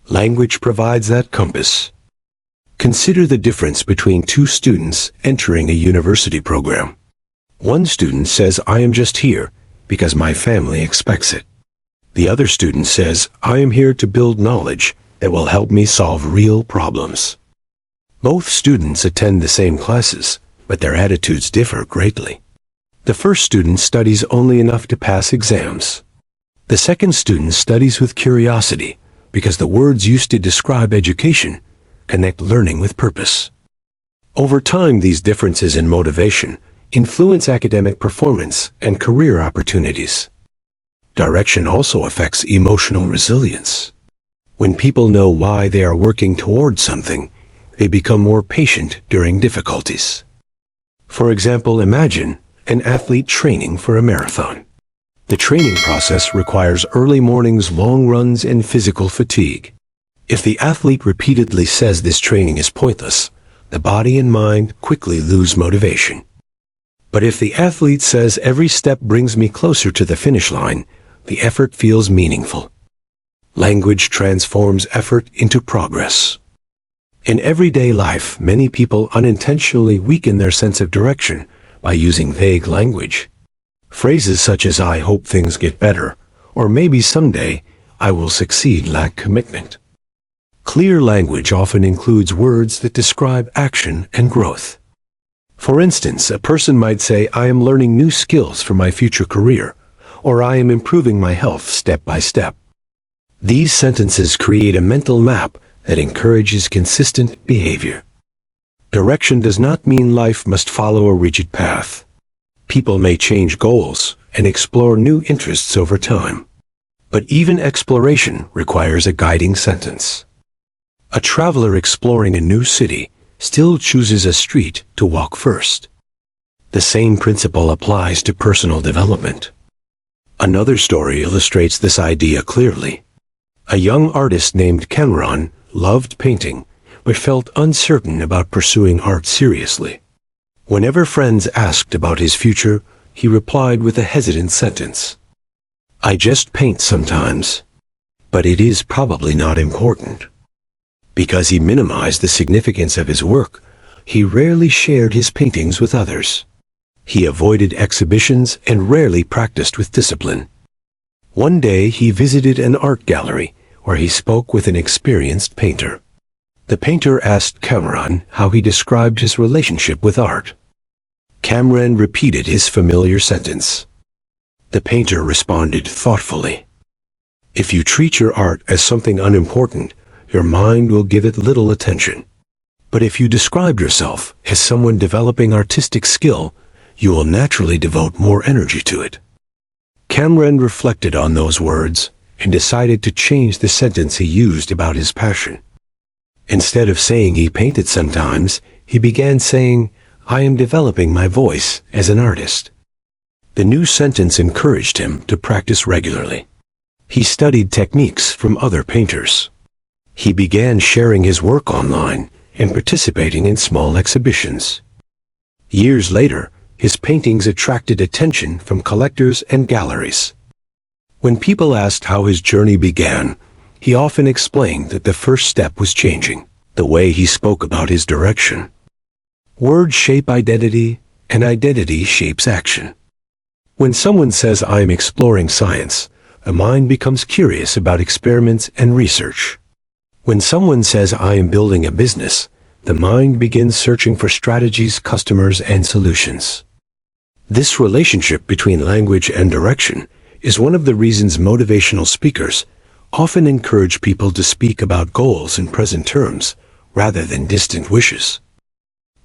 Language provides that compass. Consider the difference between two students entering a university program. One student says, "I am just here because my family expects it." The other student says, "I am here to build knowledge that will help me solve real problems." Both students attend the same classes, but their attitudes differ greatly. The first student studies only enough to pass exams. The second student studies with curiosity because the words used to describe education connect learning with purpose. Over time, these differences in motivation influence academic performance and career opportunities. Direction also affects emotional resilience. When people know why they are working toward something, they become more patient during difficulties. For example, imagine an athlete training for a marathon. The training process requires early mornings, long runs, and physical fatigue. If the athlete repeatedly says this training is pointless, the body and mind quickly lose motivation. But if the athlete says every step brings me closer to the finish line, the effort feels meaningful. Language transforms effort into progress. In everyday life, many people unintentionally weaken their sense of direction by using vague language. Phrases such as "I hope things get better," or "maybe someday I will succeed" lack commitment. Clear language often includes words that describe action and growth. For instance, a person might say, "I am learning new skills for my future career," or "I am improving my health step by step." These sentences create a mental map that encourages consistent behavior. Direction does not mean life must follow a rigid path. People may change goals and explore new interests over time. But even exploration requires a guiding sentence. A traveler exploring a new city still chooses a street to walk first. The same principle applies to personal development. Another story illustrates this idea clearly. A young artist named Cameron loved painting, but felt uncertain about pursuing art seriously. Whenever friends asked about his future, he replied with a hesitant sentence. "I just paint sometimes, but it is probably not important." Because he minimized the significance of his work, he rarely shared his paintings with others. He avoided exhibitions and rarely practiced with discipline. One day he visited an art gallery where he spoke with an experienced painter. The painter asked Cameron how he described his relationship with art. Cameron repeated his familiar sentence. The painter responded thoughtfully, "If you treat your art as something unimportant, your mind will give it little attention. But if you describe yourself as someone developing artistic skill, you will naturally devote more energy to it." Cameron reflected on those words and decided to change the sentence he used about his passion. Instead of saying he painted sometimes, he began saying, "I am developing my voice as an artist." The new sentence encouraged him to practice regularly. He studied techniques from other painters. He began sharing his work online and participating in small exhibitions. Years later, his paintings attracted attention from collectors and galleries. When people asked how his journey began, he often explained that the first step was changing the way he spoke about his direction. Words shape identity, and identity shapes action. When someone says, "I am exploring science," the mind becomes curious about experiments and research. When someone says, "I am building a business," the mind begins searching for strategies, customers, and solutions. This relationship between language and direction is one of the reasons motivational speakers often encourage people to speak about goals in present terms rather than distant wishes.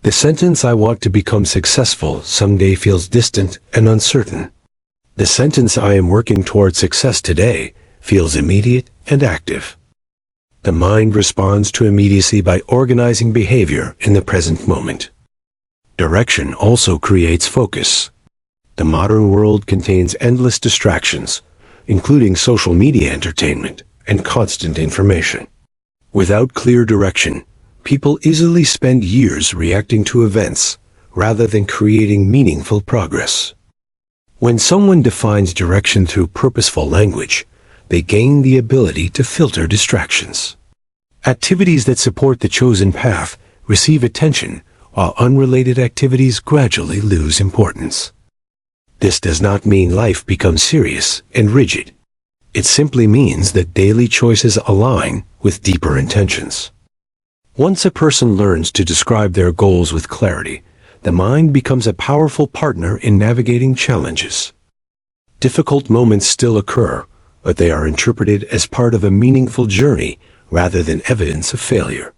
The sentence, "I want to become successful someday," feels distant and uncertain. The sentence, "I am working toward success today," feels immediate and active. The mind responds to immediacy by organizing behavior in the present moment. Direction also creates focus. The modern world contains endless distractions, including social media entertainment and constant information. Without clear direction, people easily spend years reacting to events rather than creating meaningful progress. When someone defines direction through purposeful language, they gain the ability to filter distractions. Activities that support the chosen path receive attention, while unrelated activities gradually lose importance. This does not mean life becomes serious and rigid. It simply means that daily choices align with deeper intentions. Once a person learns to describe their goals with clarity, the mind becomes a powerful partner in navigating challenges. Difficult moments still occur, but they are interpreted as part of a meaningful journey rather than evidence of failure.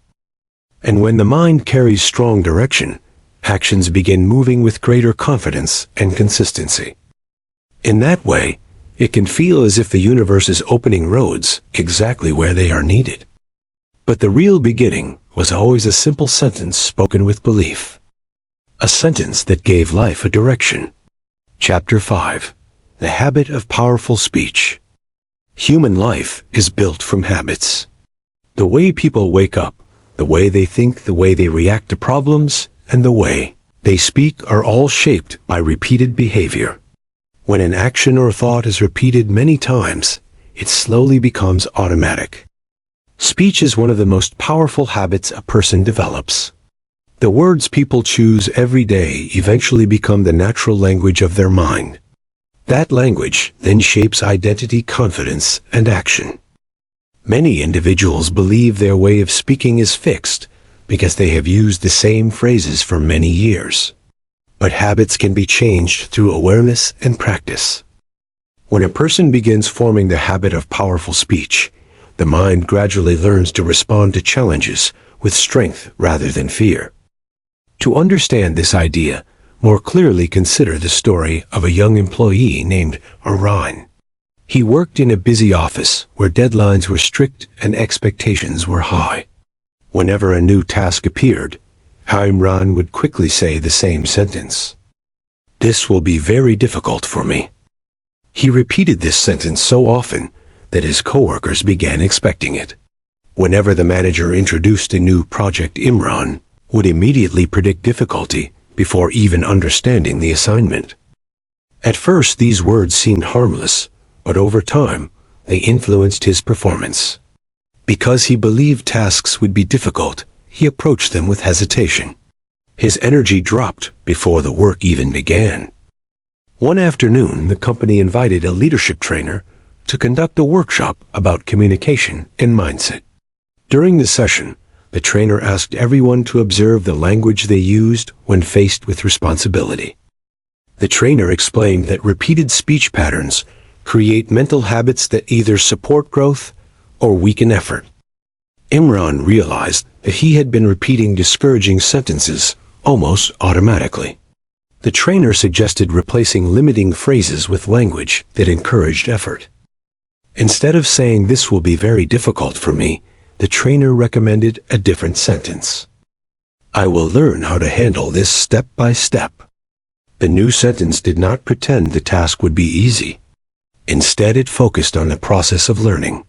And when the mind carries strong direction, actions begin moving with greater confidence and consistency. In that way, It can feel as if the universe is opening roads exactly where they are needed. But the real beginning was always a simple sentence spoken with belief. A sentence that gave life a direction. Chapter 5. The Habit of Powerful Speech. Human life is built from habits. The way people wake up, the way they think, the way they react to problems, and the way they speak are all shaped by repeated behavior. When an action or thought is repeated many times, it slowly becomes automatic. Speech is one of the most powerful habits a person develops. The words people choose every day eventually become the natural language of their mind. That language then shapes identity, confidence, and action. Many individuals believe their way of speaking is fixed because they have used the same phrases for many years. But habits can be changed through awareness and practice. When a person begins forming the habit of powerful speech, the mind gradually learns to respond to challenges with strength rather than fear. To understand this idea, more clearly consider the story of a young employee named Orion. He worked in a busy office where deadlines were strict and expectations were high. Whenever a new task appeared, Imran would quickly say the same sentence. "This will be very difficult for me." He repeated this sentence so often that his coworkers began expecting it. Whenever the manager introduced a new project, Imran would immediately predict difficulty before even understanding the assignment. At first, these words seemed harmless, but over time, they influenced his performance. Because he believed tasks would be difficult, he approached them with hesitation. His energy dropped before the work even began. One afternoon, the company invited a leadership trainer to conduct a workshop about communication and mindset. During the session, the trainer asked everyone to observe the language they used when faced with responsibility. The trainer explained that repeated speech patterns create mental habits that either support growth or weaken effort. Imran realized that he had been repeating discouraging sentences almost automatically. The trainer suggested replacing limiting phrases with language that encouraged effort. Instead of saying, "This will be very difficult for me," the trainer recommended a different sentence. "I will learn how to handle this step by step." The new sentence did not pretend the task would be easy. Instead, it focused on the process of learning.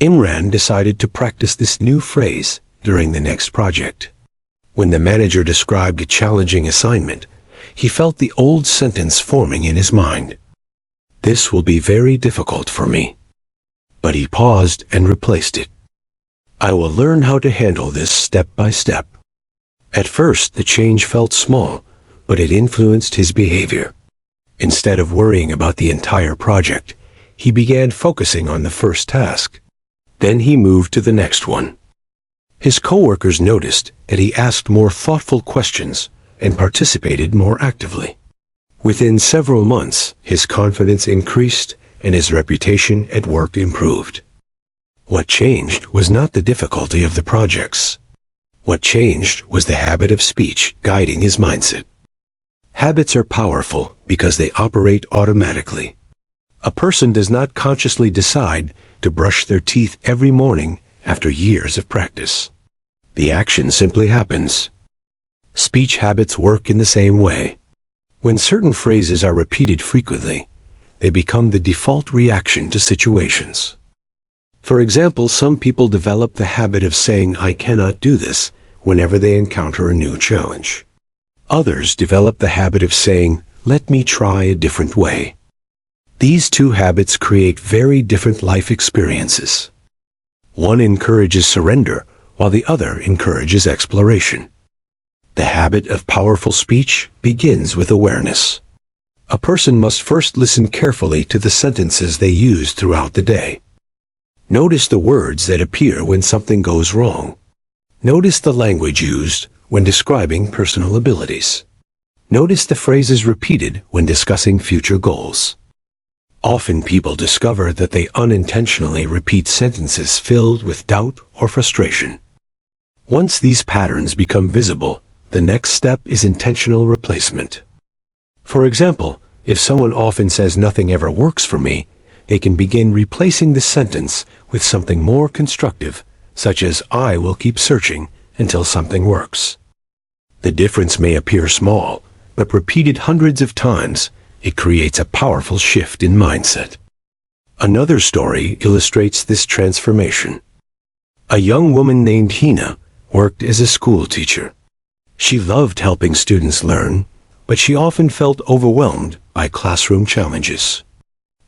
Imran decided to practice this new phrase during the next project. When the manager described a challenging assignment, he felt the old sentence forming in his mind. "This will be very difficult for me." But he paused and replaced it. "I will learn how to handle this step by step." At first, the change felt small, but it influenced his behavior. Instead of worrying about the entire project, he began focusing on the first task. Then he moved to the next one. His coworkers noticed that he asked more thoughtful questions and participated more actively. Within several months, his confidence increased and his reputation at work improved. What changed was not the difficulty of the projects. What changed was the habit of speech guiding his mindset. Habits are powerful because they operate automatically. A person does not consciously decide to brush their teeth every morning after years of practice. The action simply happens. Speech habits work in the same way. When certain phrases are repeated frequently, they become the default reaction to situations. For example, some people develop the habit of saying, "I cannot do this," whenever they encounter a new challenge. Others develop the habit of saying, "Let me try a different way." These two habits create very different life experiences. One encourages surrender, while the other encourages exploration. The habit of powerful speech begins with awareness. A person must first listen carefully to the sentences they use throughout the day. Notice the words that appear when something goes wrong. Notice the language used when describing personal abilities. Notice the phrases repeated when discussing future goals. Often people discover that they unintentionally repeat sentences filled with doubt or frustration. Once these patterns become visible, the next step is intentional replacement. For example, If someone often says nothing ever works for me, they can begin replacing the sentence with something more constructive, such as I will keep searching until something works. The difference may appear small, but repeated hundreds of times, it creates a powerful shift in mindset. Another story illustrates this transformation. A young woman named Hina worked as a school teacher. She loved helping students learn, but she often felt overwhelmed by classroom challenges.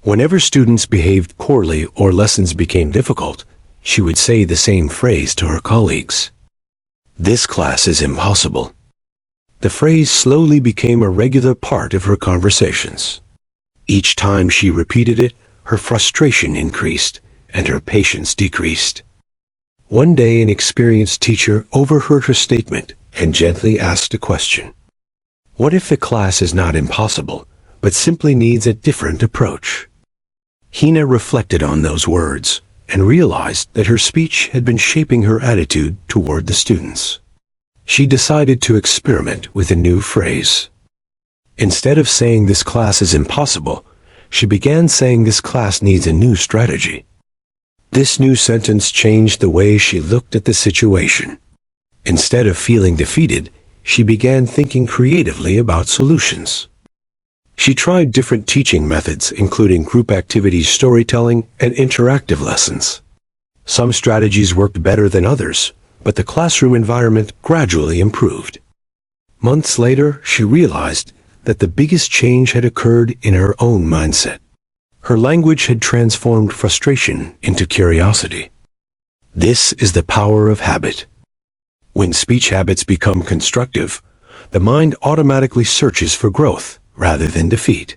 Whenever students behaved poorly or lessons became difficult, she would say the same phrase to her colleagues. "This class is impossible." The phrase slowly became a regular part of her conversations. Each time she repeated it, her frustration increased and her patience decreased. One day, an experienced teacher overheard her statement and gently asked a question. What if the class is not impossible, but simply needs a different approach? Hina reflected on those words and realized that her speech had been shaping her attitude toward the students. She decided to experiment with a new phrase. Instead of saying this class is impossible, she began saying this class needs a new strategy. This new sentence changed the way she looked at the situation. Instead of feeling defeated, she began thinking creatively about solutions. She tried different teaching methods, including group activities, storytelling, and interactive lessons. Some strategies worked better than others, but the classroom environment gradually improved. Months later, she realized that the biggest change had occurred in her own mindset. Her language had transformed frustration into curiosity. This is the power of habit. When speech habits become constructive, the mind automatically searches for growth rather than defeat.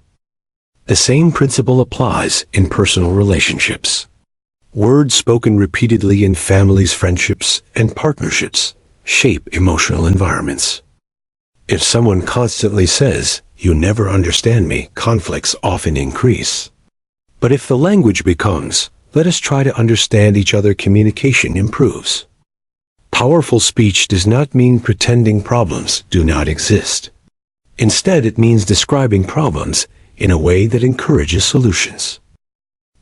The same principle applies in personal relationships. Words spoken repeatedly in families, friendships, and partnerships shape emotional environments. If someone constantly says, "You never understand me," conflicts often increase. But if the language becomes, "Let us try to understand each other," communication improves. Powerful speech does not mean pretending problems do not exist. Instead, it means describing problems in a way that encourages solutions.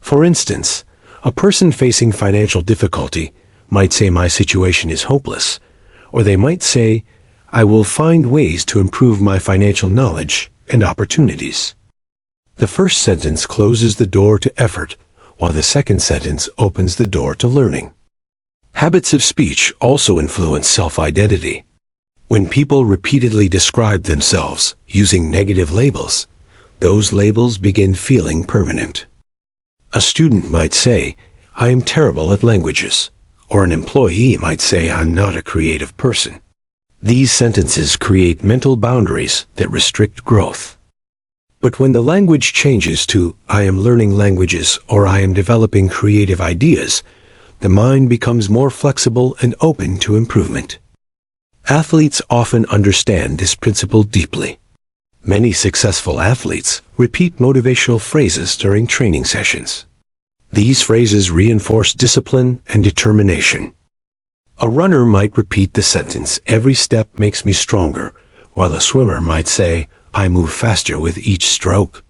For instance, a person facing financial difficulty might say, "My situation is hopeless," or they might say, "I will find ways to improve my financial knowledge and opportunities." The first sentence closes the door to effort, while the second sentence opens the door to learning. Habits of speech also influence self-identity. When people repeatedly describe themselves using negative labels, those labels begin feeling permanent. A student might say, "I am terrible at languages," or an employee might say, "I'm not a creative person." These sentences create mental boundaries that restrict growth. But when the language changes to, "I am learning languages," or "I am developing creative ideas," the mind becomes more flexible and open to improvement. Athletes often understand this principle deeply. Many successful athletes repeat motivational phrases during training sessions. These phrases reinforce discipline and determination. A runner might repeat the sentence, "Every step makes me stronger," while a swimmer might say, "I move faster with each stroke."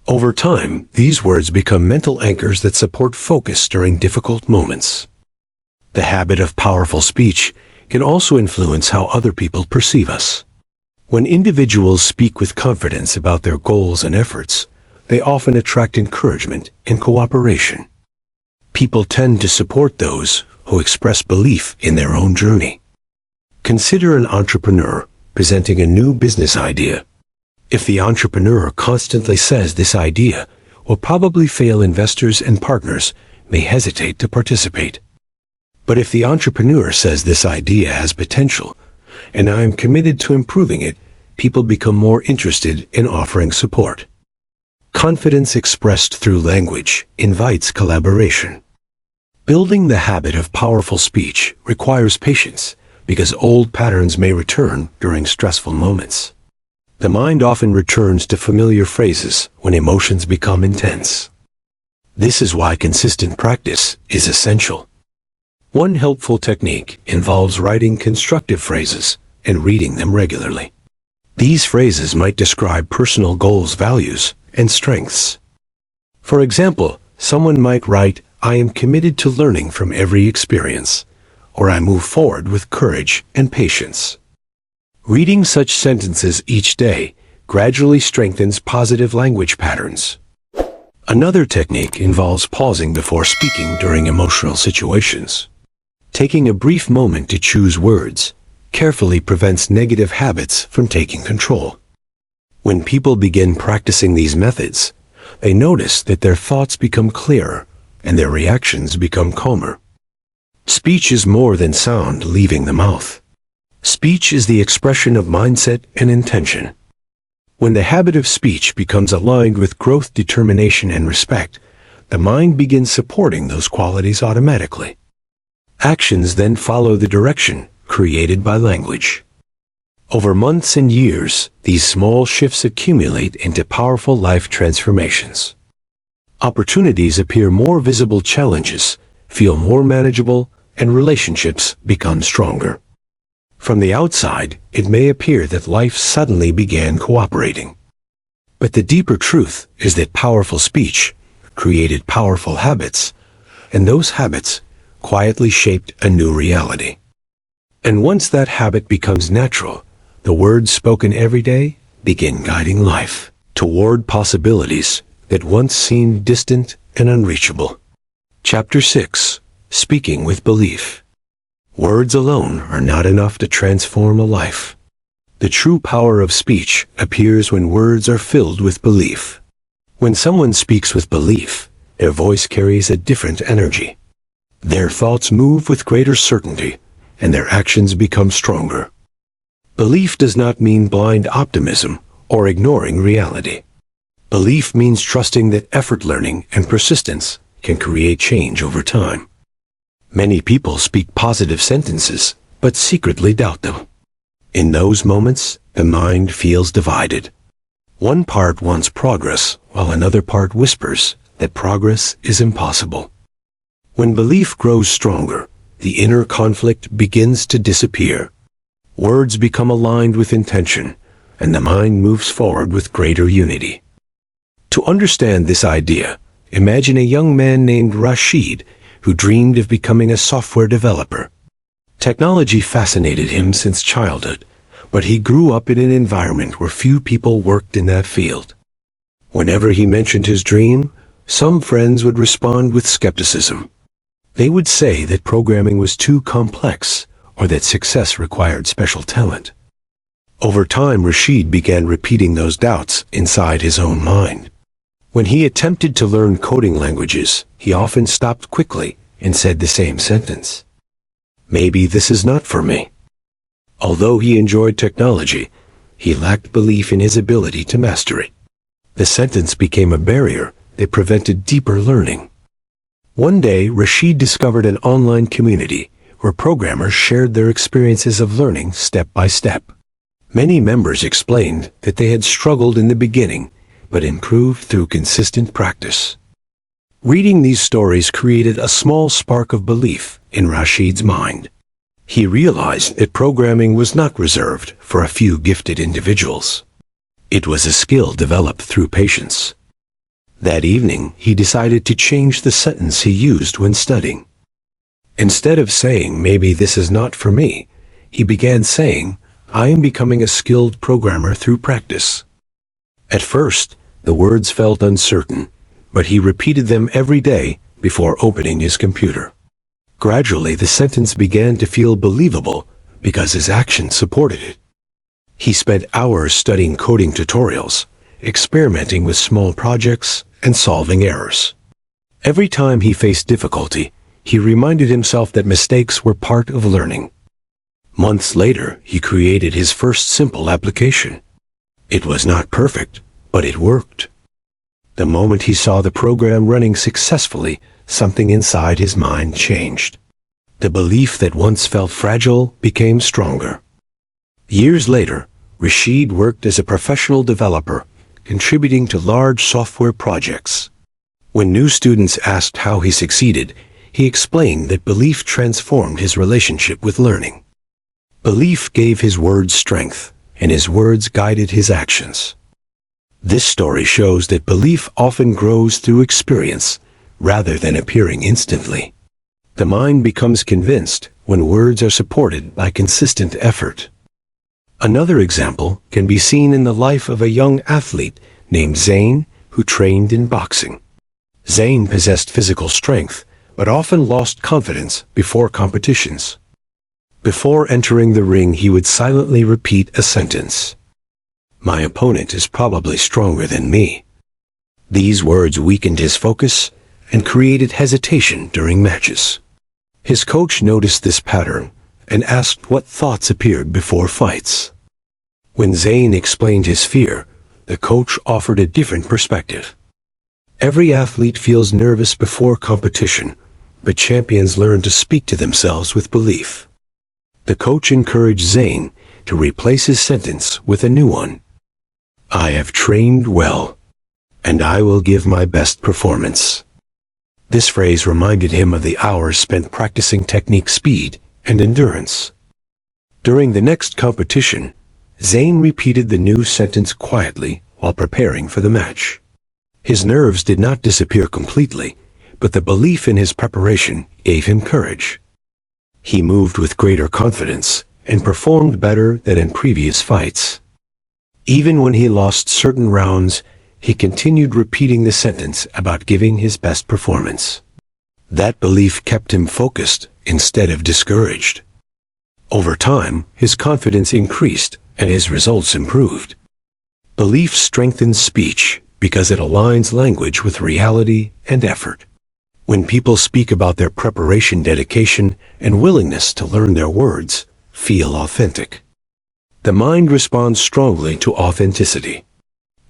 Over time, these words become mental anchors that support focus during difficult moments. The habit of powerful speech can also influence how other people perceive us. When individuals speak with confidence about their goals and efforts, they often attract encouragement and cooperation. People tend to support those who express belief in their own journey. Consider an entrepreneur presenting a new business idea. If the entrepreneur constantly says this idea will probably fail, investors and partners may hesitate to participate. But if the entrepreneur says this idea has potential, and I am committed to improving it, people become more interested in offering support. Confidence expressed through language invites collaboration. Building the habit of powerful speech requires patience because old patterns may return during stressful moments. The mind often returns to familiar phrases when emotions become intense. This is why consistent practice is essential. One helpful technique involves writing constructive phrases and reading them regularly. These phrases might describe personal goals, values, and strengths. For example, someone might write, "I am committed to learning from every experience," or "I move forward with courage and patience." Reading such sentences each day gradually strengthens positive language patterns. Another technique involves pausing before speaking during emotional situations. Taking a brief moment to choose words carefully prevents negative habits from taking control. When people begin practicing these methods, they notice that their thoughts become clearer and their reactions become calmer. Speech is more than sound leaving the mouth. Speech is the expression of mindset and intention. When the habit of speech becomes aligned with growth, determination, and respect, the mind begins supporting those qualities automatically. Actions then follow the direction created by language. Over months and years, these small shifts accumulate into powerful life transformations. Opportunities appear more visible, challenges feel more manageable, and relationships become stronger. From the outside, it may appear that life suddenly began cooperating. But the deeper truth is that powerful speech created powerful habits, and those habits quietly shaped a new reality. And once that habit becomes natural, the words spoken every day begin guiding life toward possibilities that once seemed distant and unreachable. Chapter 6. Speaking with Belief. Words alone are not enough to transform a life. The true power of speech appears when words are filled with belief. When someone speaks with belief, their voice carries a different energy. Their thoughts move with greater certainty, and their actions become stronger. Belief does not mean blind optimism or ignoring reality. Belief means trusting that effort, learning, and persistence can create change over time. Many people speak positive sentences, but secretly doubt them. In those moments, the mind feels divided. One part wants progress, while another part whispers that progress is impossible. When belief grows stronger, the inner conflict begins to disappear. Words become aligned with intention, and the mind moves forward with greater unity. To understand this idea, imagine a young man named Rashid who dreamed of becoming a software developer. Technology fascinated him since childhood, but he grew up in an environment where few people worked in that field. Whenever he mentioned his dream, some friends would respond with skepticism. They would say that programming was too complex or that success required special talent. Over time, Rashid began repeating those doubts inside his own mind. When he attempted to learn coding languages, he often stopped quickly and said the same sentence: "Maybe this is not for me." Although he enjoyed technology, he lacked belief in his ability to master it. The sentence became a barrier that prevented deeper learning. One day, Rashid discovered an online community where programmers shared their experiences of learning step by step. Many members explained that they had struggled in the beginning, but improved through consistent practice. Reading these stories created a small spark of belief in Rashid's mind. He realized that programming was not reserved for a few gifted individuals. It was a skill developed through patience. That evening, he decided to change the sentence he used when studying. Instead of saying, "Maybe this is not for me," he began saying, "I am becoming a skilled programmer through practice." At first, the words felt uncertain, but he repeated them every day before opening his computer. Gradually, the sentence began to feel believable because his actions supported it. He spent hours studying coding tutorials, experimenting with small projects, and solving errors. Every time he faced difficulty, he reminded himself that mistakes were part of learning. Months later, he created his first simple application. It was not perfect, but it worked. The moment he saw the program running successfully, something inside his mind changed. The belief that once felt fragile became stronger. Years later, Rashid worked as a professional developer, contributing to large software projects. When new students asked how he succeeded, he explained that belief transformed his relationship with learning. Belief gave his words strength, and his words guided his actions. This story shows that belief often grows through experience, rather than appearing instantly. The mind becomes convinced when words are supported by consistent effort. Another example can be seen in the life of a young athlete named Zayn, who trained in boxing. Zayn possessed physical strength, but often lost confidence before competitions. Before entering the ring, he would silently repeat a sentence: "My opponent is probably stronger than me." These words weakened his focus and created hesitation during matches. His coach noticed this pattern and asked what thoughts appeared before fights. When Zayn explained his fear, the coach offered a different perspective. Every athlete feels nervous before competition, but champions learn to speak to themselves with belief. The coach encouraged Zayn to replace his sentence with a new one: "I have trained well, and I will give my best performance." This phrase reminded him of the hours spent practicing technique, speed, and endurance. During the next competition, Zayn repeated the new sentence quietly while preparing for the match. His nerves did not disappear completely, but the belief in his preparation gave him courage. He moved with greater confidence and performed better than in previous fights. Even when he lost certain rounds, he continued repeating the sentence about giving his best performance. That belief kept him focused instead of discouraged. Over time, his confidence increased and his results improved. Belief strengthens speech because it aligns language with reality and effort. When people speak about their preparation, dedication, and willingness to learn, their words feel authentic. The mind responds strongly to authenticity.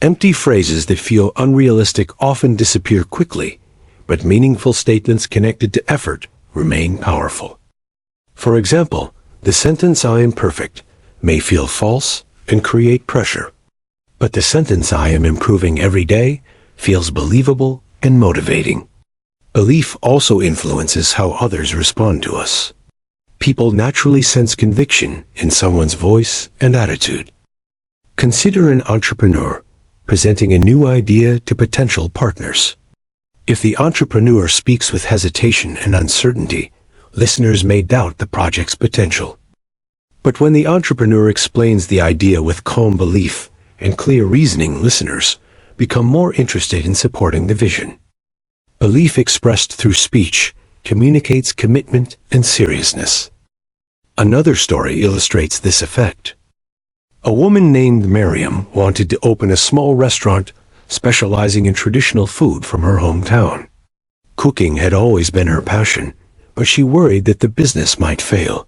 Empty phrases that feel unrealistic often disappear quickly, but meaningful statements connected to effort remain powerful. For example, the sentence "I am perfect" may feel false and create pressure, but the sentence "I am improving every day" feels believable and motivating. Belief also influences how others respond to us. People naturally sense conviction in someone's voice and attitude. Consider an entrepreneur presenting a new idea to potential partners. If the entrepreneur speaks with hesitation and uncertainty, listeners may doubt the project's potential. But when the entrepreneur explains the idea with calm belief and clear reasoning, listeners become more interested in supporting the vision. Belief expressed through speech communicates commitment and seriousness. Another story illustrates this effect. A woman named Miriam wanted to open a small restaurant specializing in traditional food from her hometown. Cooking had always been her passion, but she worried that the business might fail.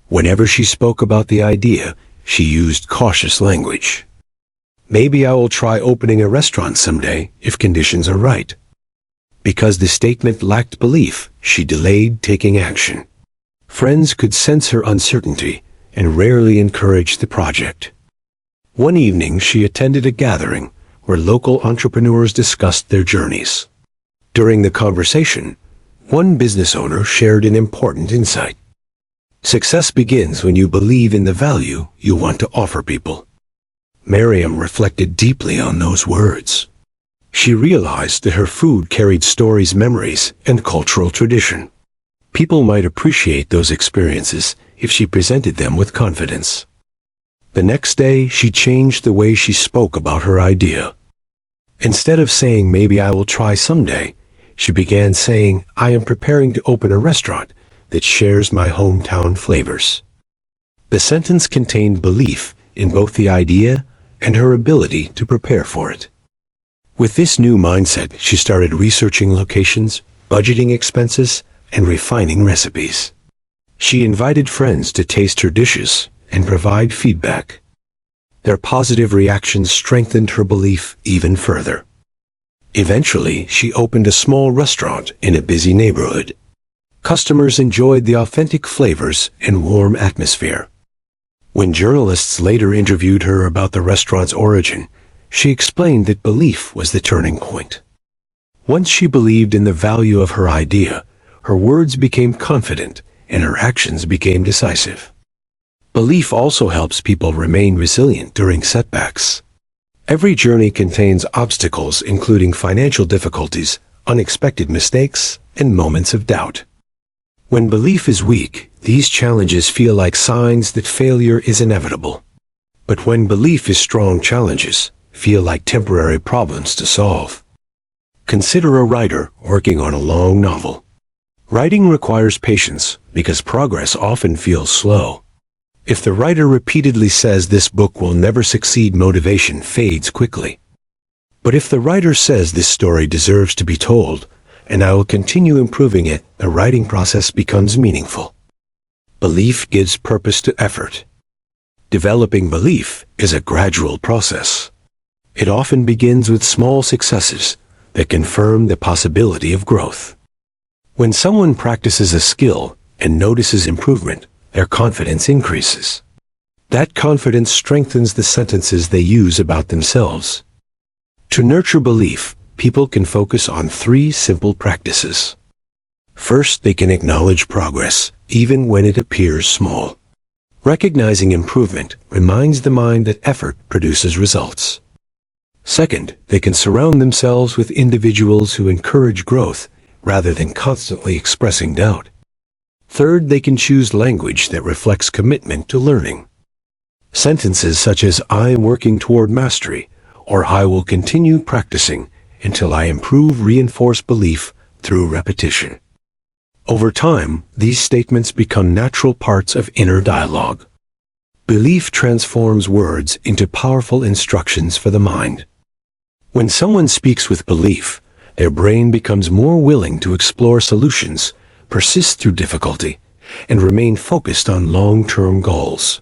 Whenever she spoke about the idea, she used cautious language. "Maybe I will try opening a restaurant someday if conditions are right." Because the statement lacked belief, she delayed taking action. Friends could sense her uncertainty and rarely encouraged the project. One evening, she attended a gathering where local entrepreneurs discussed their journeys. During the conversation, one business owner shared an important insight. Success begins when you believe in the value you want to offer people. Miriam reflected deeply on those words. She realized that her food carried stories, memories, and cultural tradition. People might appreciate those experiences if she presented them with confidence. The next day, she changed the way she spoke about her idea. Instead of saying, "Maybe I will try someday," she began saying, "I am preparing to open a restaurant that shares my hometown flavors." The sentence contained belief in both the idea and her ability to prepare for it. With this new mindset, she started researching locations, budgeting expenses, and refining recipes. She invited friends to taste her dishes and provide feedback. Their positive reactions strengthened her belief even further. Eventually, she opened a small restaurant in a busy neighborhood. Customers enjoyed the authentic flavors and warm atmosphere. When journalists later interviewed her about the restaurant's origin, she explained that belief was the turning point. Once she believed in the value of her idea, her words became confident and her actions became decisive. Belief also helps people remain resilient during setbacks. Every journey contains obstacles, including financial difficulties, unexpected mistakes, and moments of doubt. When belief is weak, these challenges feel like signs that failure is inevitable. But when belief is strong, challenges feel like temporary problems to solve. Consider a writer working on a long novel. Writing requires patience because progress often feels slow. If the writer repeatedly says this book will never succeed, motivation fades quickly. But if the writer says this story deserves to be told, and I will continue improving it, the writing process becomes meaningful. Belief gives purpose to effort. Developing belief is a gradual process. It often begins with small successes that confirm the possibility of growth. When someone practices a skill and notices improvement, their confidence increases. That confidence strengthens the sentences they use about themselves. To nurture belief, people can focus on 3 simple practices. First, they can acknowledge progress, even when it appears small. Recognizing improvement reminds the mind that effort produces results. Second, they can surround themselves with individuals who encourage growth rather than constantly expressing doubt. Third, they can choose language that reflects commitment to learning. Sentences such as "I am working toward mastery" or "I will continue practicing until I improve" reinforce belief through repetition. Over time, these statements become natural parts of inner dialogue. Belief transforms words into powerful instructions for the mind. When someone speaks with belief, their brain becomes more willing to explore solutions, persist through difficulty, and remain focused on long-term goals.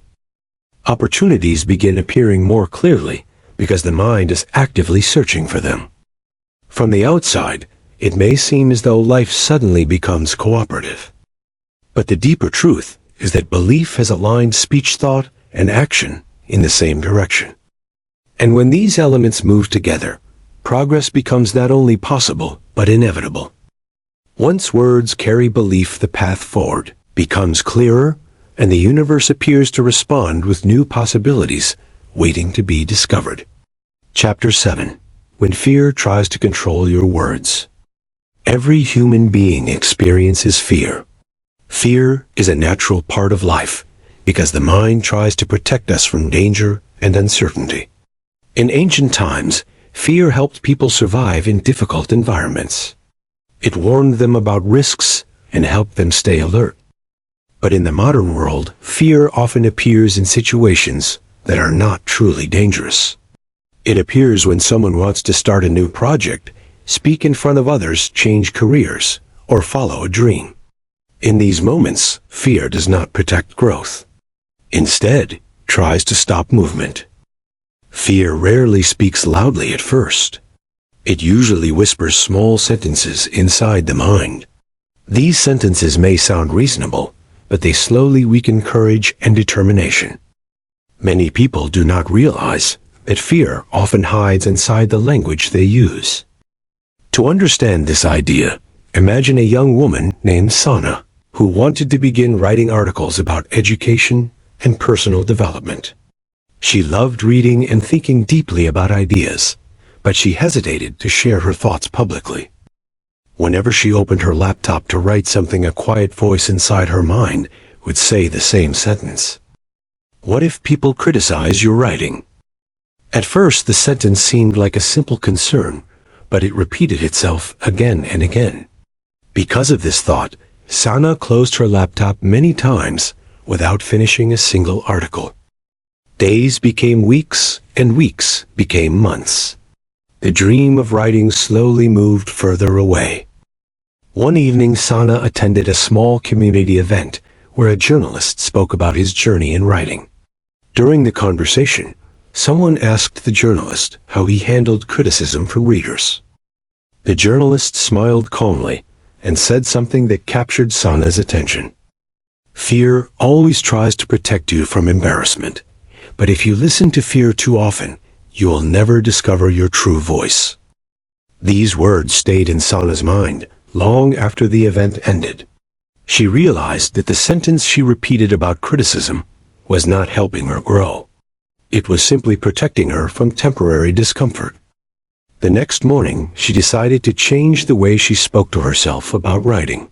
Opportunities begin appearing more clearly because the mind is actively searching for them. From the outside, it may seem as though life suddenly becomes cooperative. But the deeper truth is that belief has aligned speech, thought, and action in the same direction. And when these elements move together, progress becomes not only possible, but inevitable. Once words carry belief, the path forward becomes clearer, and the universe appears to respond with new possibilities waiting to be discovered. Chapter 7. When fear tries to control your words. Every human being experiences fear. Fear is a natural part of life because the mind tries to protect us from danger and uncertainty. In ancient times, fear helped people survive in difficult environments. It warned them about risks and helped them stay alert. But in the modern world, fear often appears in situations that are not truly dangerous. It appears when someone wants to start a new project, speak in front of others, change careers, or follow a dream. In these moments, fear does not protect growth. Instead, tries to stop movement. Fear rarely speaks loudly at first. It usually whispers small sentences inside the mind. These sentences may sound reasonable, but they slowly weaken courage and determination. Many people do not realize that fear often hides inside the language they use. To understand this idea, imagine a young woman named Sana, who wanted to begin writing articles about education and personal development. She loved reading and thinking deeply about ideas, but she hesitated to share her thoughts publicly. Whenever she opened her laptop to write something, a quiet voice inside her mind would say the same sentence. "What if people criticize your writing?" At first, the sentence seemed like a simple concern, but it repeated itself again and again. Because of this thought, Sana closed her laptop many times without finishing a single article. Days became weeks, and weeks became months. The dream of writing slowly moved further away. One evening, Sana attended a small community event where a journalist spoke about his journey in writing. During the conversation, someone asked the journalist how he handled criticism from readers. The journalist smiled calmly and said something that captured Sana's attention. "Fear always tries to protect you from embarrassment, but if you listen to fear too often, you will never discover your true voice." These words stayed in Sana's mind long after the event ended. She realized that the sentence she repeated about criticism was not helping her grow. It was simply protecting her from temporary discomfort. The next morning, she decided to change the way she spoke to herself about writing.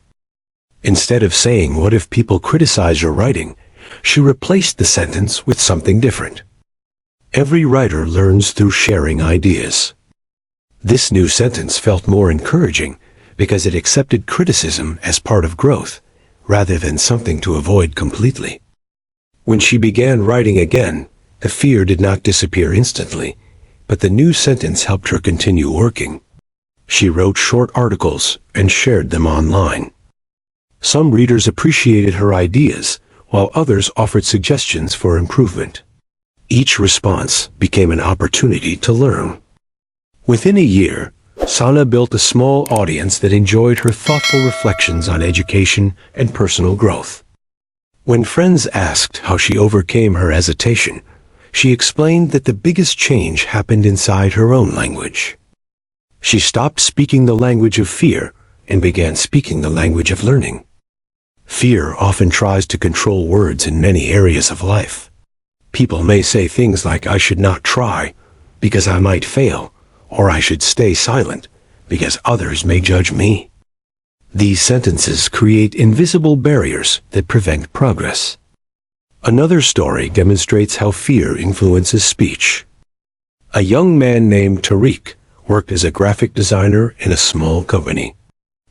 Instead of saying, "What if people criticize your writing?" she replaced the sentence with something different. "Every writer learns through sharing ideas." This new sentence felt more encouraging because it accepted criticism as part of growth, rather than something to avoid completely. When she began writing again, the fear did not disappear instantly, but the new sentence helped her continue working. She wrote short articles and shared them online. Some readers appreciated her ideas, while others offered suggestions for improvement. Each response became an opportunity to learn. Within a year, Sana built a small audience that enjoyed her thoughtful reflections on education and personal growth. When friends asked how she overcame her hesitation, she explained that the biggest change happened inside her own language. She stopped speaking the language of fear and began speaking the language of learning. Fear often tries to control words in many areas of life. People may say things like, "I should not try because I might fail," or "I should stay silent because others may judge me." These sentences create invisible barriers that prevent progress. Another story demonstrates how fear influences speech. A young man named Tariq worked as a graphic designer in a small company.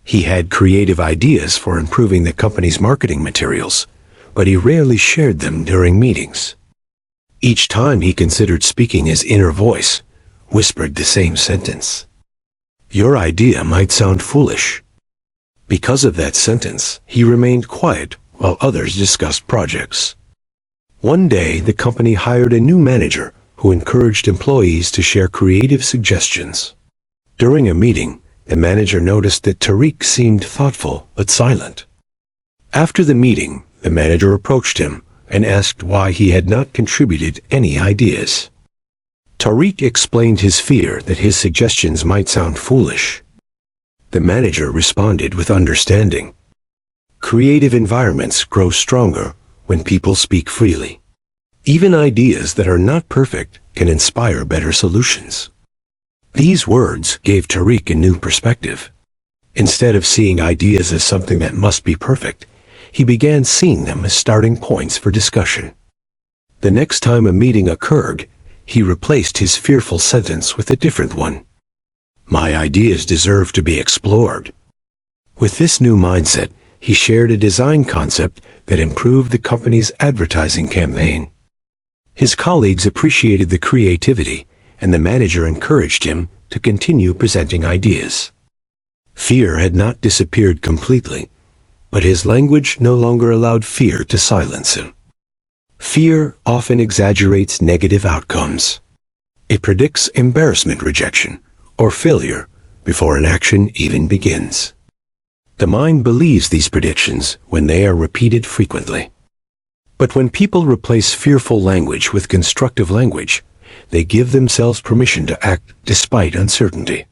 He had creative ideas for improving the company's marketing materials, but he rarely shared them during meetings. Each time he considered speaking, his inner voice whispered the same sentence: "Your idea might sound foolish." Because of that sentence, he remained quiet while others discussed projects. One day, the company hired a new manager who encouraged employees to share creative suggestions. During a meeting, the manager noticed that Tariq seemed thoughtful but silent. After the meeting, the manager approached him and asked why he had not contributed any ideas. Tariq explained his fear that his suggestions might sound foolish. The manager responded with understanding. Creative environments grow stronger when people speak freely. Even ideas that are not perfect can inspire better solutions. These words gave Tariq a new perspective. Instead of seeing ideas as something that must be perfect, he began seeing them as starting points for discussion. The next time a meeting occurred, he replaced his fearful sentence with a different one. "My ideas deserve to be explored." With this new mindset, he shared a design concept that improved the company's advertising campaign. His colleagues appreciated the creativity, and the manager encouraged him to continue presenting ideas. Fear had not disappeared completely, but his language no longer allowed fear to silence him. Fear often exaggerates negative outcomes. It predicts embarrassment, rejection, or failure before an action even begins. The mind believes these predictions when they are repeated frequently. But when people replace fearful language with constructive language, they give themselves permission to act despite uncertainty.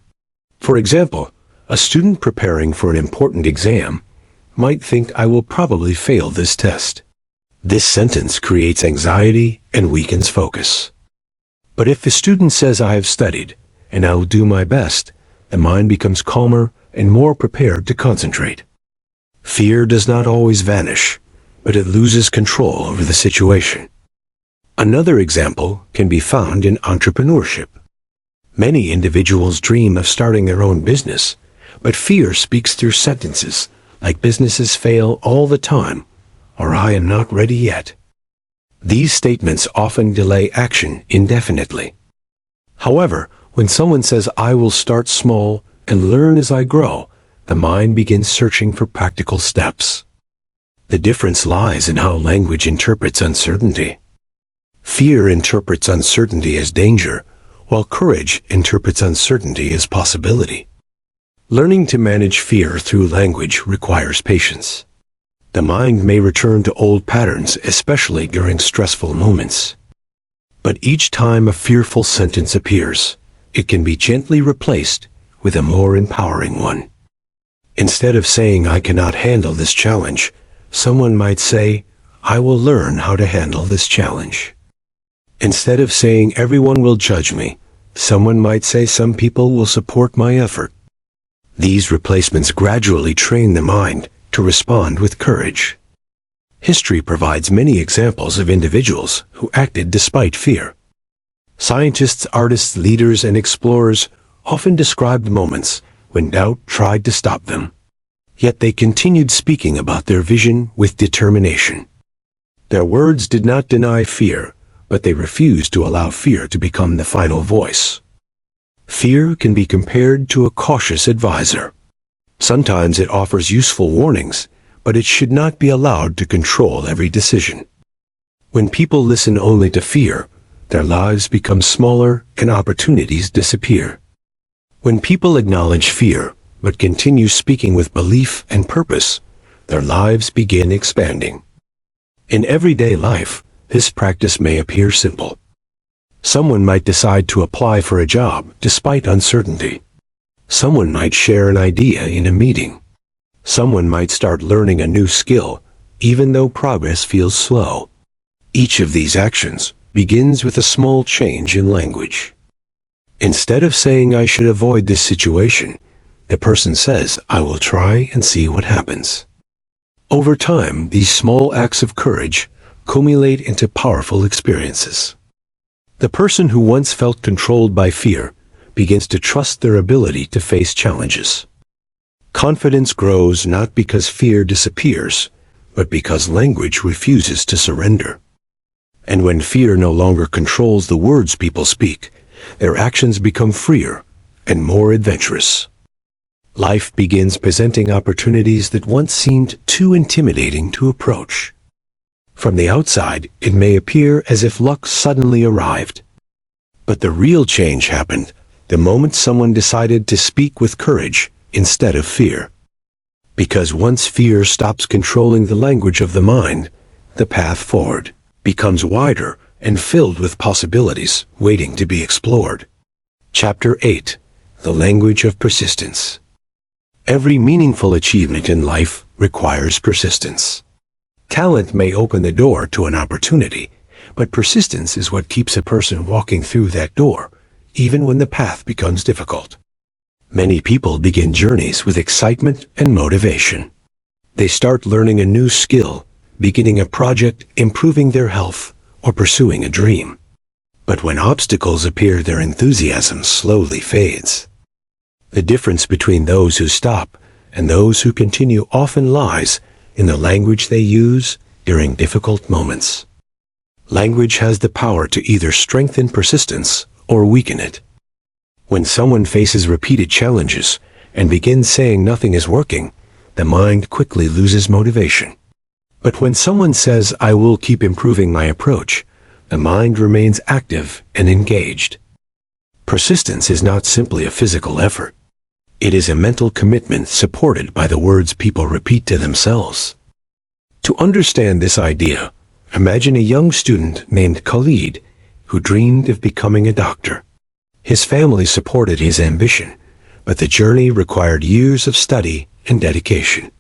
For example, a student preparing for an important exam might think, "I will probably fail this test." This sentence creates anxiety and weakens focus. But if the student says, "I have studied, and I will do my best," the mind becomes calmer and more prepared to concentrate. Fear does not always vanish, but it loses control over the situation. Another example can be found in entrepreneurship. Many individuals dream of starting their own business, but fear speaks through sentences like "businesses fail all the time," or "I am not ready yet." These statements often delay action indefinitely. However, when someone says, "I will start small and learn as I grow," the mind begins searching for practical steps. The difference lies in how language interprets uncertainty. Fear interprets uncertainty as danger, while courage interprets uncertainty as possibility. Learning to manage fear through language requires patience. The mind may return to old patterns, especially during stressful moments. But each time a fearful sentence appears, it can be gently replaced with a more empowering one. Instead of saying, "I cannot handle this challenge," someone might say, I will learn how to handle this challenge. Instead of saying everyone will judge me, someone might say some people will support my effort. These replacements gradually train the mind to respond with courage. History provides many examples of individuals who acted despite fear. Scientists, artists, leaders, and explorers often described moments when doubt tried to stop them. Yet they continued speaking about their vision with determination. Their words did not deny fear, but they refused to allow fear to become the final voice. Fear can be compared to a cautious advisor. Sometimes it offers useful warnings, but it should not be allowed to control every decision. When people listen only to fear, their lives become smaller and opportunities disappear. When people acknowledge fear, but continue speaking with belief and purpose, their lives begin expanding. In everyday life, this practice may appear simple. Someone might decide to apply for a job despite uncertainty. Someone might share an idea in a meeting. Someone might start learning a new skill, even though progress feels slow. Each of these actions begins with a small change in language. Instead of saying I should avoid this situation, the person says I will try and see what happens. Over time, these small acts of courage accumulate into powerful experiences. The person who once felt controlled by fear begins to trust their ability to face challenges. Confidence grows not because fear disappears, but because language refuses to surrender. And when fear no longer controls the words people speak, their actions become freer and more adventurous. Life begins presenting opportunities that once seemed too intimidating to approach. From the outside, it may appear as if luck suddenly arrived. But the real change happened the moment someone decided to speak with courage instead of fear. Because once fear stops controlling the language of the mind, the path forward becomes wider and filled with possibilities waiting to be explored. Chapter 8: The Language of Persistence. Every meaningful achievement in life requires persistence. Talent may open the door to an opportunity, but persistence is what keeps a person walking through that door, even when the path becomes difficult. Many people begin journeys with excitement and motivation. They start learning a new skill, beginning a project, improving their health, or pursuing a dream. But when obstacles appear, their enthusiasm slowly fades. The difference between those who stop and those who continue often lies in the language they use during difficult moments. Language has the power to either strengthen persistence or weaken it. When someone faces repeated challenges and begins saying nothing is working, the mind quickly loses motivation. But when someone says, I will keep improving my approach, the mind remains active and engaged. Persistence is not simply a physical effort. It is a mental commitment supported by the words people repeat to themselves. To understand this idea, imagine a young student named Khalid who dreamed of becoming a doctor. His family supported his ambition, but the journey required years of study and dedication.